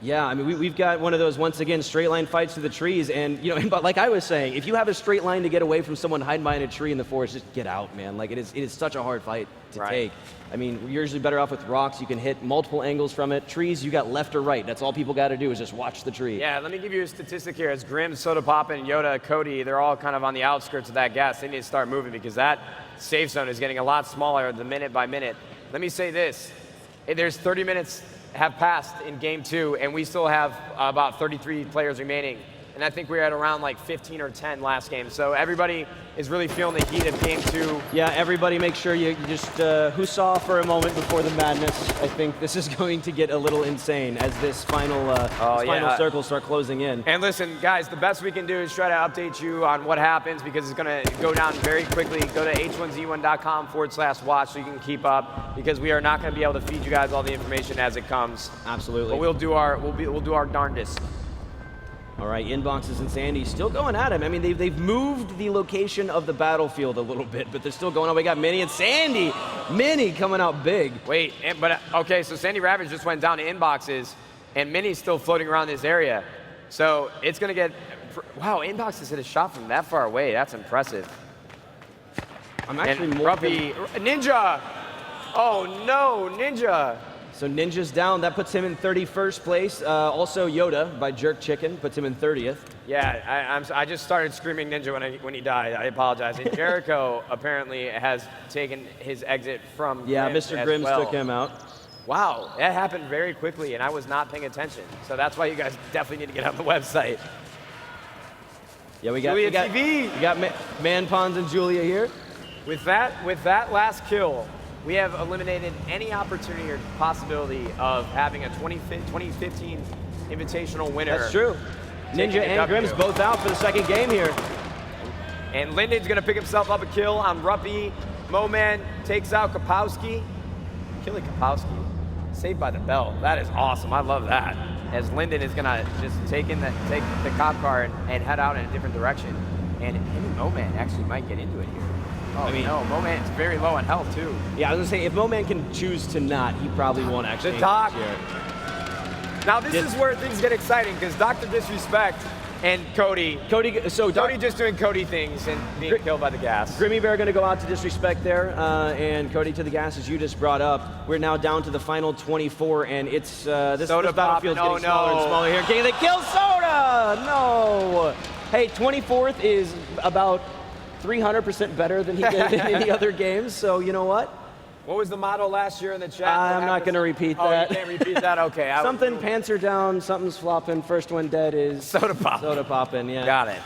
Yeah, I mean, we've got one of those, once again, straight line fights to the trees. And, you know, but like I was saying, if you have a straight line to get away from someone hiding behind a tree in the forest, just get out, man. Like, it is such a hard fight to take. I mean, you're usually better off with rocks. You can hit multiple angles from it. Trees, you got left or right. That's all people got to do is just watch the tree. Yeah, let me give you a statistic here. As Grim, Soda Poppin', Yoda, Cody, they're all kind of on the outskirts of that gas. They need to start moving because that safe zone is getting a lot smaller the minute by minute. Let me say this. There's 30 minutes have passed in game 2, and we still have about 33 players remaining. And I think we're at around like 15 or 10 last game. So everybody is really feeling the heat of game 2. Yeah, everybody make sure you just huzzah for a moment before the madness. I think this is going to get a little insane as this final circle start closing in. And listen, guys, the best we can do is try to update you on what happens because it's going to go down very quickly. Go to h1z1.com/watch so you can keep up because we are not going to be able to feed you guys all the information as it comes. Absolutely. But we'll do our darndest. All right, Inboxes and Sandy still going at him. I mean, they've moved the location of the battlefield a little bit, but they're still going on. We got Minnie and Sandy. Minnie coming out big. Wait, okay, so Sandy Ravage just went down to Inboxes, and Minnie's still floating around this area. So it's going to get, wow, Inboxes hit a shot from that far away. That's impressive. I'm actually Ninja! Oh no, Ninja! So Ninja's down. That puts him in 31st place. Also Yoda by Jerk Chicken puts him in 30th. Yeah, I just started screaming Ninja when he died. I apologize. And Jericho apparently has taken his exit from Mr. Grims took him out. Wow, that happened very quickly, and I was not paying attention. So that's why you guys definitely need to get on the website. Yeah, we got Man Pons and Julia here. With that last kill, we have eliminated any opportunity or possibility of having a 2015 Invitational winner. That's true. Ninja and Grims both out for the second game here. And Linden's going to pick himself up a kill on Ruppy. Moman takes out Kapowski. Killing Kapowski. Saved by the bell. That is awesome. I love that. As Linden is going to just take the cop car and head out in a different direction. And Moman actually might get into it here. Oh, I mean, no, Moman's very low on health, too. yeah, I was gonna say, if Moman can choose to not, he probably won't actually. The doc. Here. Now, this is where things get exciting, because Dr. Disrespect and Cody just doing Cody things and being killed by the gas. Grimmy Bear going to go out to Disrespect there, and Cody to the gas, as you just brought up. We're now down to the final 24, and it's this battlefield's getting smaller and smaller here. Can they kill Soda? No. Hey, 24th is about 300% better than he did in any other games, so you know what? What was the motto last year in the chat? I'm not going to repeat that. Oh, you can't repeat that? Okay. Something, pants are down, something's flopping, first one dead is... Soda pop. Soda popping, yeah. Got it.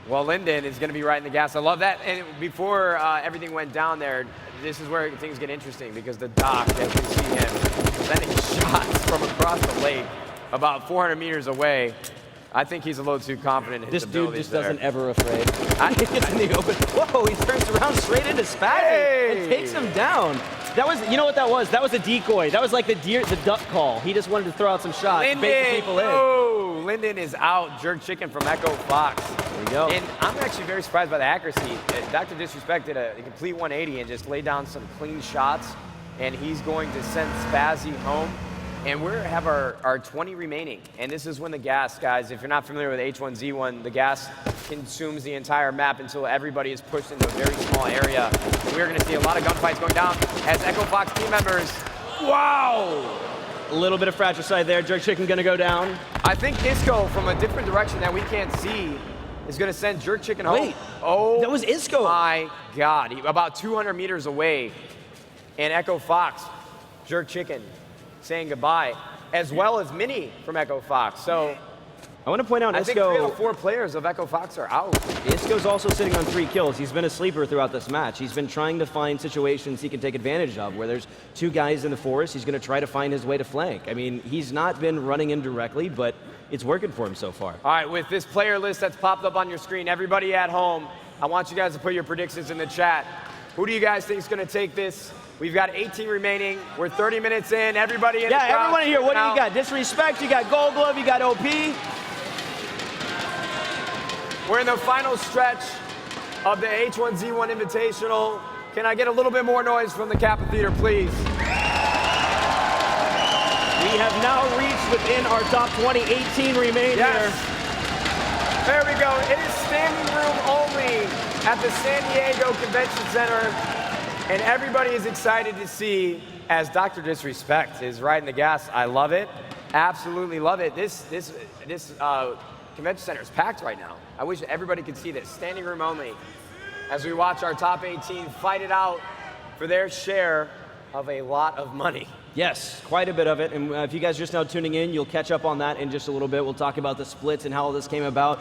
Well, Linden is going to be riding the gas. I love that. And before everything went down there, this is where things get interesting, because the doc, as we see him, sending shots from across the lake about 400 meters away. I think he's a little too confident in his abilities. This dude just doesn't ever afraid. He gets in the open. Whoa, he turns around straight into Spazzy and takes him down. That was, you know what that was? That was a decoy. That was like the duck call. He just wanted to throw out some shots, bait the people in. Oh, Linden is out. Jerk chicken from Echo Fox. There we go. And I'm actually very surprised by the accuracy. Dr. Disrespect did a complete 180 and just laid down some clean shots. And he's going to send Spazzy home. And we have our 20 remaining. And this is when the gas, guys, if you're not familiar with H1Z1, the gas consumes the entire map until everybody is pushed into a very small area. We're going to see a lot of gunfights going down as Echo Fox team members. Wow! A little bit of fratricide there. Jerk Chicken going to go down. I think Isco, from a different direction that we can't see, is going to send Jerk Chicken home. Wait, oh, that was Isco. My God. About 200 meters away. And Echo Fox, Jerk Chicken, saying goodbye, as well as Mini from Echo Fox. So I want to point out, I Isco, think 3 out of 4 players of Echo Fox are out. Isco's also sitting on 3 kills. He's been a sleeper throughout this match. He's been trying to find situations he can take advantage of, where there's 2 guys in the forest. He's going to try to find his way to flank. I mean, he's not been running in directly, but it's working for him so far. All right, with this player list that's popped up on your screen, everybody at home, I want you guys to put your predictions in the chat. Who do you guys think is going to take this? We've got 18 remaining. We're 30 minutes in. Everybody in the crowd. Yeah, everyone here. What do you got? Disrespect, you got Gold Glove, you got OP. We're in the final stretch of the H1Z1 Invitational. Can I get a little bit more noise from the Kappa Theater, please? We have now reached within our top 20, 18 remain Yes. There we go. It is standing room only at the San Diego Convention Center. And everybody is excited to see, as Dr. Disrespect is riding the gas. I love it. Absolutely love it. This convention center is packed right now. I wish everybody could see this. Standing room only. As we watch our top 18 fight it out for their share of a lot of money. Yes, quite a bit of it. And if you guys are just now tuning in, you'll catch up on that in just a little bit. We'll talk about the splits and how all this came about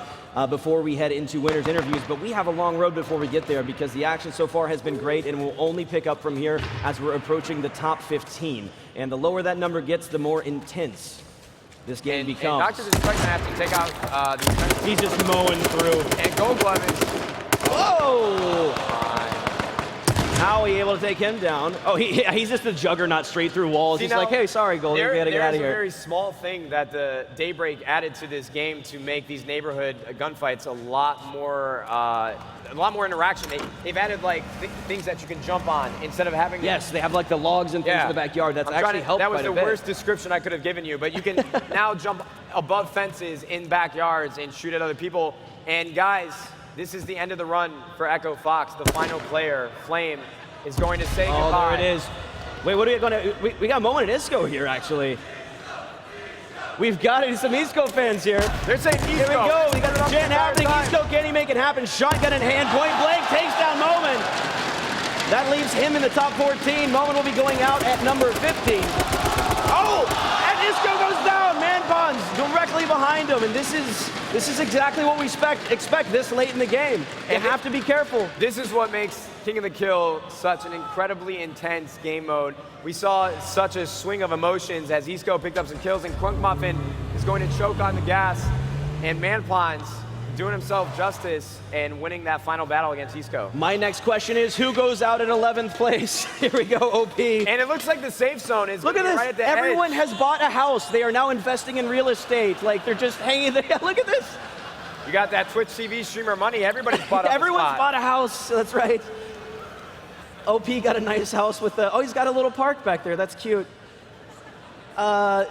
before we head into winners interviews. But we have a long road before we get there, because the action so far has been great, and will only pick up from here as we're approaching the top 15. And the lower that number gets, the more intense this game becomes. And Dr. Disrespect has to take out the... He's just mowing through. And Gold Glove is... Whoa! How are you able to take him down? Oh, he's just a juggernaut straight through walls. He's like, hey, sorry, Goldie, we gotta get out of here. There's a very small thing that the Daybreak added to this game to make these neighborhood gunfights a lot more interaction. They've added like things that you can jump on instead of having. Yes, they have like the logs and things in the backyard. That's actually helped That was quite a the bit. worst description I could have given you, but you can now jump above fences in backyards and shoot at other people. And guys, this is the end of the run for Echo Fox. The final player, Flame, is going to say goodbye. Oh, there it is. Wait, what are we gonna? We got Moen and Isco here, actually. We've got some Isco fans here. They're saying Isco. Here we go. We got the chant happening. Isco, can he make it happen? Shotgun in hand, point blank, takes down Moen. That leaves him in the top 14. Moen will be going out at number 15. Oh, and Isco goes down. Man-Pawns directly behind him, and this is exactly what we expect this late in the game. You have to be careful. This is what makes King of the Kill such an incredibly intense game mode. We saw such a swing of emotions as Isco picked up some kills, and Crunk Muffin is going to choke on the gas, and Man-Pawns doing himself justice and winning that final battle against Isco. My next question is, who goes out in 11th place? Here we go, OP. And it looks like the safe zone is Look at this. right at the Everyone edge. has bought a house. They are now investing in real estate. Like, they're just hanging there. Look at this. You got that Twitch TV streamer money. Everybody's bought a Everyone's spot. bought a house. That's right. OP got a nice house with the. Oh, he's got a little park back there. That's cute.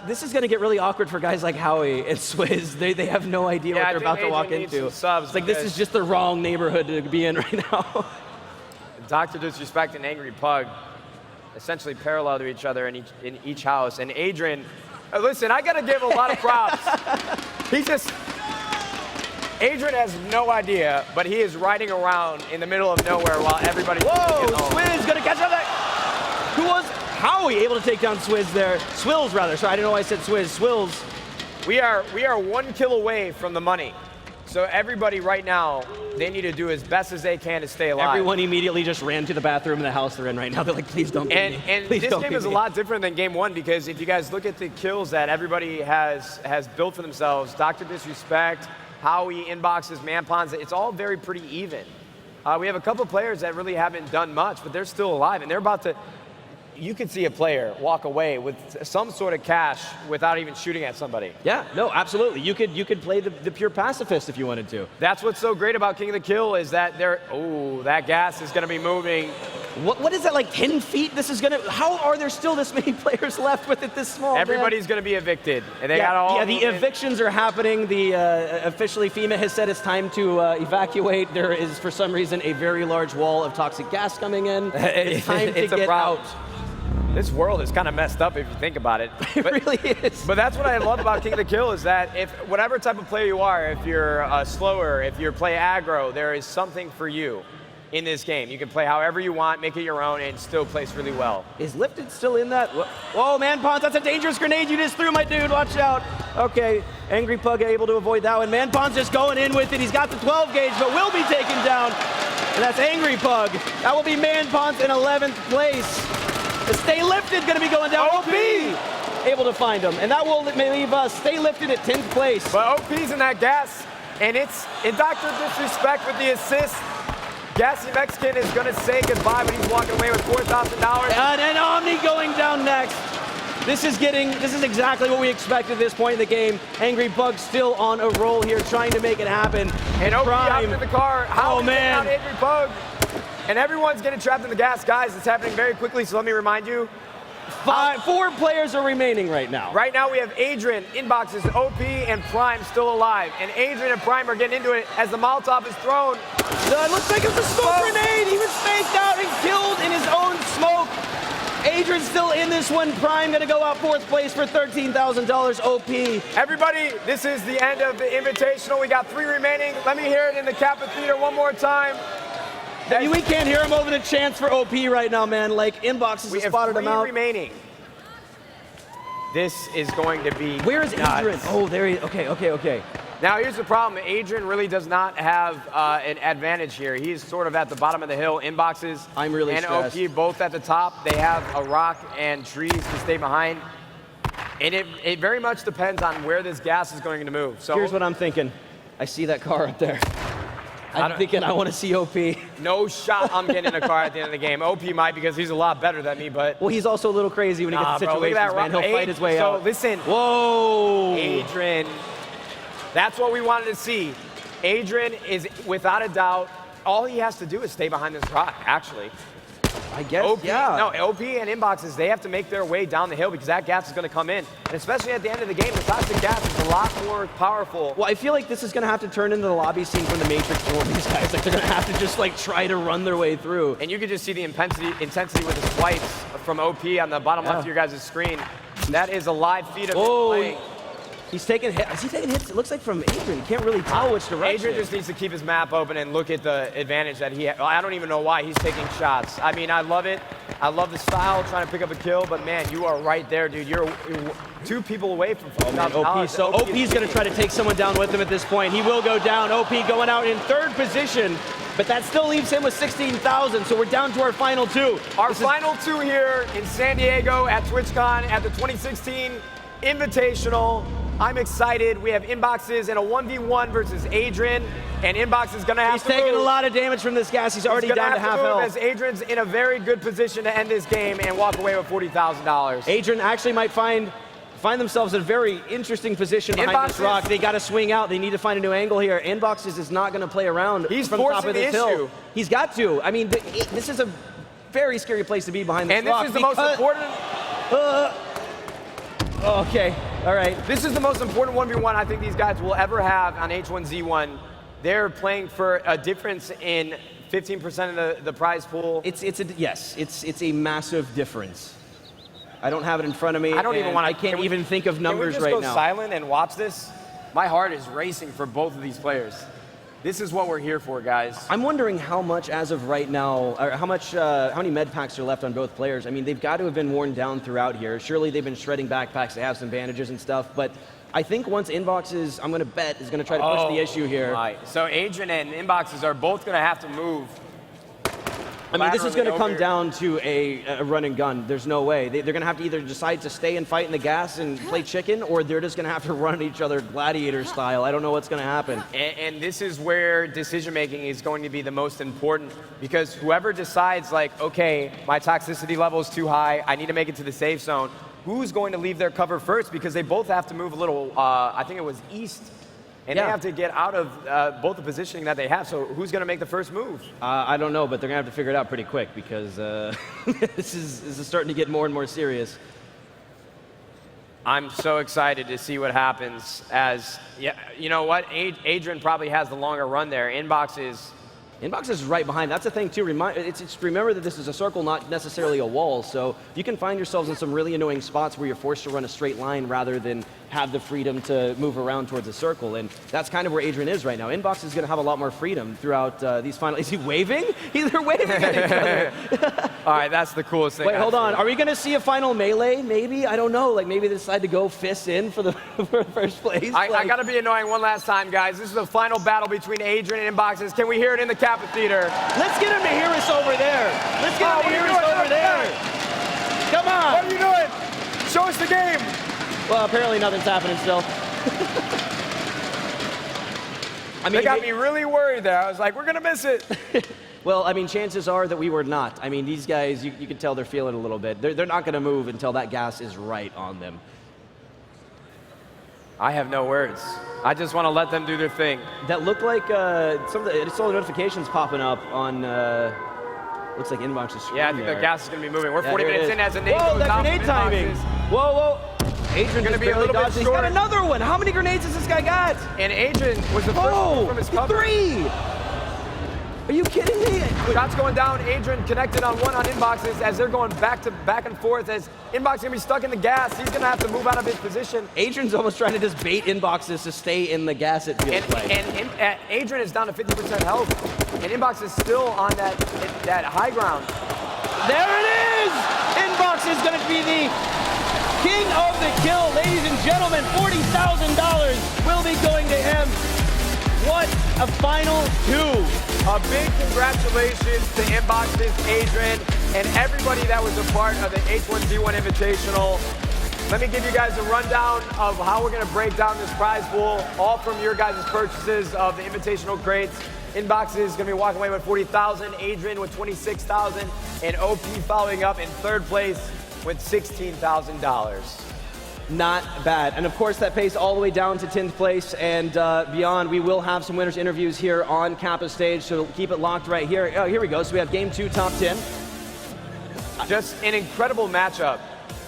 This is going to get really awkward for guys like Howie and Swizz. They have no idea what they're about to walk into. It's like this is just the wrong neighborhood to be in right now. Dr. Disrespect and Angry Pug essentially parallel to each other in each house. And Adrian, listen, I got to give a lot of props. Adrian has no idea, but he is riding around in the middle of nowhere while everybody's Whoa, Swizz going to catch up that. Who was Howie able to take down Swizz there? Swills, rather. Sorry, I didn't know why I said Swizz. Swills. We are 1 kill away from the money. So everybody right now, they need to do as best as they can to stay alive. Everyone immediately just ran to the bathroom in the house they're in right now. They're like, please don't beat me. And Please this don't game beat is a me. lot different than game 1 because if you guys look at the kills that everybody has built for themselves, Dr. Disrespect, Howie, Inboxes, Manpons, it's all very pretty even. We have a couple players that really haven't done much, but they're still alive, and they're about to. You could see a player walk away with some sort of cash without even shooting at somebody. Yeah, no, absolutely. You could play the pure pacifist if you wanted to. That's what's so great about King of the Kill is that that gas is going to be moving. What is that, like 10 feet? This is gonna. How are there still this many players left with it this small? Everybody's going to be evicted, and they got the evictions are happening. The officially FEMA has said it's time to evacuate. There is for some reason a very large wall of toxic gas coming in. It's time to get out. This world is kind of messed up if you think about it. It really is. But that's what I love about King of the Kill is that if whatever type of player you are, if you're slower, if you play aggro, there is something for you in this game. You can play however you want, make it your own, and still place really well. Is Lifted still in that? Whoa, Manpons, that's a dangerous grenade you just threw, my dude. Watch out. Okay, Angry Pug able to avoid that one. Manpons just going in with it. He's got the 12 gauge, but will be taken down. And that's Angry Pug. That will be Manpons in 11th place. The Stay Lifted going to be going down. OP able to find him. And that will leave Stay Lifted at 10th place. But OP's in that gas, and it's in Dr. Disrespect with the assist. Gassy Mexican is going to say goodbye, but he's walking away with $4,000. And Omni going down next. This is exactly what we expected at this point in the game. Angry Pug still on a roll here, trying to make it happen. And OP Prime. after the car. How man. Angry Pug. And everyone's getting trapped in the gas. Guys, it's happening very quickly, so let me remind you. 4 players are remaining right now. Right now we have Adrian, Inboxes, OP, and Prime still alive. And Adrian and Prime are getting into it as the Molotov is thrown. It looks like it's a smoke grenade. He was faked out and killed in his own smoke. Adrian's still in this one. Prime gonna go out 4th place for $13,000 OP. Everybody, this is the end of the Invitational. We got 3 remaining. Let me hear it in the Kappa Theater one more time. We can't hear him over the chants for OP right now, man. Like, Inboxes has spotted him out. We have 3 remaining. This is going to be Where is Adrian? Oh, there he is. Okay. Now, here's the problem. Adrian really does not have an advantage here. He's sort of at the bottom of the hill. Inboxes I'm really and stressed. OP both at the top. They have a rock and trees to stay behind. And it very much depends on where this gas is going to move. So Here's what I'm thinking. I see that car up there. I'm thinking I want to see OP. no shot I'm getting in a car at the end of the game. OP might because he's a lot better than me, but... Well, he's also a little crazy when he gets bro, look at situations, that man. He'll fight his way out. So, listen. Whoa! Adrian. That's what we wanted to see. Adrian is, without a doubt, all he has to do is stay behind this rock, actually. I guess, OP, yeah. No, OP and Inboxes, they have to make their way down the hill because that gas is going to come in. And especially at the end of the game, the toxic gas is a lot more powerful. Well, I feel like this is going to have to turn into the lobby scene from the Matrix for these guys. Like, they're going to have to just, like, try to run their way through. And you can just see the intensity with the swipes from OP on the bottom left of your guys' screen. That is a live feed of him playing. He's taking hits. Is he taking hits? It looks like from Adrian. You can't really tell which direction. Adrian just needs to keep his map open and look at the advantage that he has. I don't even know why he's taking shots. I mean, I love it. I love the style, trying to pick up a kill, but man, you are right there, dude. You're 2 people away from $4,000. OP. So OP's going to try to take someone down with him at this point. He will go down. OP going out in 3rd position, but that still leaves him with 16,000. So we're down to our final 2. Our final 2 here in San Diego at TwitchCon at the 2016 Invitational. I'm excited. We have Inboxes in a 1v1 versus Adrian, and Inbox is going to have to move. He's taking a lot of damage from this gas. He's already down to half health. As Adrian's in a very good position to end this game and walk away with $40,000. Adrian actually might find find themselves in a very interesting position behind this rock. They got to swing out. They need to find a new angle here. Inboxes is not going to play around from the top of this hill. He's got to. I mean, this is a very scary place to be behind this rock. And this is the most important. Okay, all right. This is the most important 1v1 I think these guys will ever have on H1Z1. They're playing for a difference in 15% of the prize pool. It's a massive difference. I don't have it in front of me. I can't even think of numbers right now. Can we just go silent and watch this? My heart is racing for both of these players. This is what we're here for, guys. I'm wondering how much, as of right now, or how many med packs are left on both players. I mean, they've got to have been worn down throughout here. Surely they've been shredding backpacks. They have some bandages and stuff, but I think once Inboxes, I'm going to bet, is going to try to push the issue here. Right. So Adrian and Inboxes are both going to have to move. I mean, this is going to come down to a run and gun. There's no way. They're going to have to either decide to stay and fight in the gas and play chicken, or they're just going to have to run at each other gladiator style. I don't know what's going to happen. And this is where decision-making is going to be the most important, because whoever decides, like, okay, my toxicity level is too high, I need to make it to the safe zone, who's going to leave their cover first? Because they both have to move a little, I think it was east, and they have to get out of both the positioning that they have. So who's going to make the first move? I don't know, but they're going to have to figure it out pretty quick, because this is starting to get more and more serious. I'm so excited to see what happens as, you know what? Adrian probably has the longer run there. Inbox is right behind. That's the thing, too. Remember that this is a circle, not necessarily a wall. So you can find yourselves in some really annoying spots where you're forced to run a straight line rather than have the freedom to move around towards a circle. And that's kind of where Adrian is right now. Inbox is going to have a lot more freedom throughout these final. Is he waving? They're waving at each other. All right, that's the coolest thing. Wait, hold on. Are we going to see a final melee? Maybe? I don't know. Like, maybe they decide to go fists in for the first place. I got to be annoying one last time, guys. This is the final battle between Adrian and Inboxes. Can we hear it in the Kappa Theater? Let's get him to hear us over there. Let's get him to hear us over there. Come on. What are you doing? Show us the game. Well, apparently nothing's happening still. I mean, they got me really worried there. I was like, we're going to miss it. Well, I mean, chances are that we were not. I mean, these guys, you can tell they're feeling a little bit. They're not going to move until that gas is right on them. I have no words. I just want to let them do their thing. That looked like I saw the notifications popping up on, looks like Inbox's screen. Yeah, I think the gas is going to be moving. We're 40 minutes in as a nade goes goes that down grenade timing. Whoa. Adrian going to be a little bit short. He's got another one. How many grenades has this guy got? And Adrian was the first one from his cover. 3! Are you kidding me? Shots going down. Adrian connected on one on Inboxes as they're going back and forth. As Inbox going to be stuck in the gas, he's going to have to move out of his position. Adrian's almost trying to just bait Inboxes to stay in the gas, it feels like. And Adrian is down to 50% health, and Inbox is still on that high ground. There it is! Inbox is going to be the king of the kill, ladies and gentlemen. $40,000 will be going to him. What a final 2. A big congratulations to Inboxes, Adrian, and everybody that was a part of the H1Z1 Invitational. Let me give you guys a rundown of how we're going to break down this prize pool, all from your guys' purchases of the Invitational crates. Inboxes is going to be walking away with $40,000, Adrian with $26,000, and OP following up in 3rd place with $16,000. Not bad. And of course, that pays all the way down to 10th place and beyond. We will have some winners interviews here on Kappa stage, so keep it locked right here. Oh, here we go. So we have game 2, top 10. Just an incredible matchup.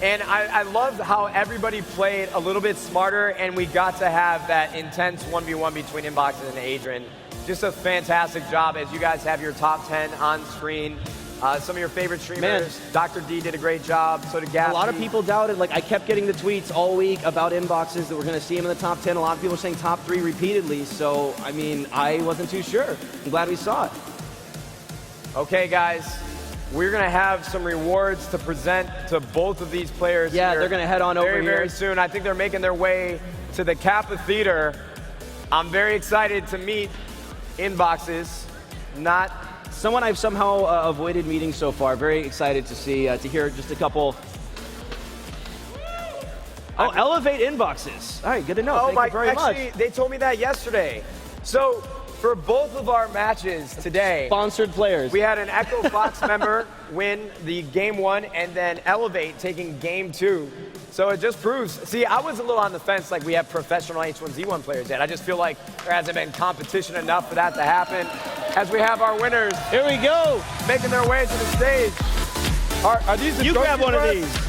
And I loved how everybody played a little bit smarter, and we got to have that intense 1v1 between Inboxes and Adrian. Just a fantastic job as you guys have your top 10 on screen. Some of your favorite streamers. Dr. D did a great job, so did Gatsby. A lot of people doubted, like I kept getting the tweets all week about Inboxes that we're going to see him in the top 10. A lot of people are saying top 3 repeatedly, so I mean, I wasn't too sure. I'm glad we saw it. Okay, guys, we're going to have some rewards to present to both of these players. Yeah, they're going to head on over here. Very soon. I think they're making their way to the Kappa Theater. I'm very excited to meet Inboxes. Someone I've somehow avoided meeting so far. Very excited to see, to hear just a couple. Oh, elevate Inboxes. All right, good to know. Thank you very much. Actually, they told me that yesterday. So for both of our matches today, sponsored players, we had an Echo Fox member win the game 1, and then Elevate taking game 2. So it just proves, see, I was a little on the fence like we have professional H1Z1 players yet. I just feel like there hasn't been competition enough for that to happen. As we have our winners. Here we go. Making their way to the stage. Are these the You grab one of us? these.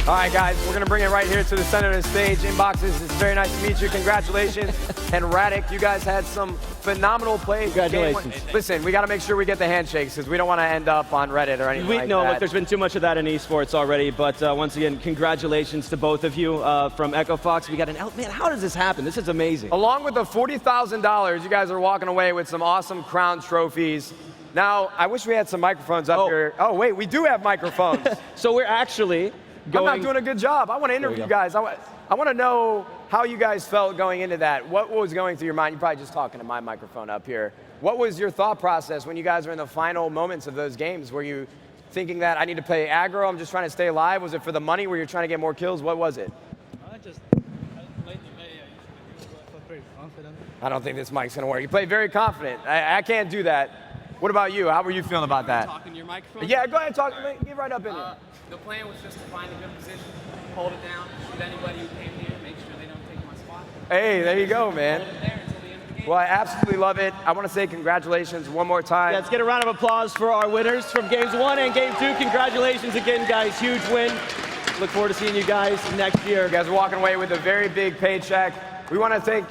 All right, guys, we're going to bring it right here to the center of the stage. Inboxes, it's very nice to meet you. Congratulations. And Radic, you guys had some phenomenal plays. Congratulations. Listen, we got to make sure we get the handshakes because we don't want to end up on Reddit or anything like No, that. look, there's been too much of that in esports already, but once again, congratulations to both of you from Echo Fox. We got an man, how does this happen? This is amazing. Along with the $40,000, you guys are walking away with some awesome crown trophies. Now, I wish we had some microphones up here. Oh, wait, we do have microphones. So we're actually going... I'm not doing a good job. I want to interview you guys. I want to know how you guys felt going into that. What was going through your mind? You're probably just talking to my microphone up here. What was your thought process when you guys were in the final moments of those games? Were you thinking that I need to play aggro, I'm just trying to stay alive? Was it for the money? Were you trying to get more kills? What was it? I felt pretty confident. I don't think this mic's going to work. You play very confident. I can't do that. What about you? How were you feeling about that? Talking to your microphone? Yeah, go ahead, talk. Get right up in there. The plan was just to find a good position, hold it down, shoot anybody who came here, make sure they don't take my spot. Hey, there you go, man. Hold it there until the end of the game. Well, I absolutely love it. I want to say congratulations one more time. Let's get a round of applause for our winners from Games 1 and Game 2. Congratulations again, guys. Huge win. Look forward to seeing you guys next year. You guys are walking away with a very big paycheck. We want to thank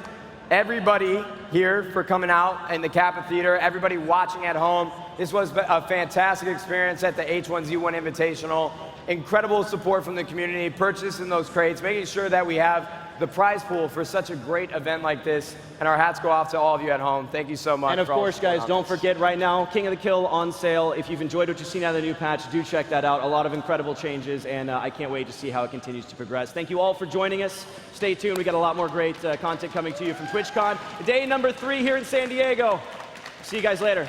everybody here for coming out in the Kappa Theater, everybody watching at home. This was a fantastic experience at the H1Z1 Invitational. Incredible support from the community, purchasing those crates, making sure that we have the prize pool for such a great event like this. And our hats go off to all of you at home. Thank you so much. And of course, guys, don't forget right now, King of the Kill on sale. If you've enjoyed what you've seen out of the new patch, do check that out. A lot of incredible changes, and I can't wait to see how it continues to progress. Thank you all for joining us. Stay tuned. We got a lot more great content coming to you from TwitchCon. Day number 3 here in San Diego. See you guys later.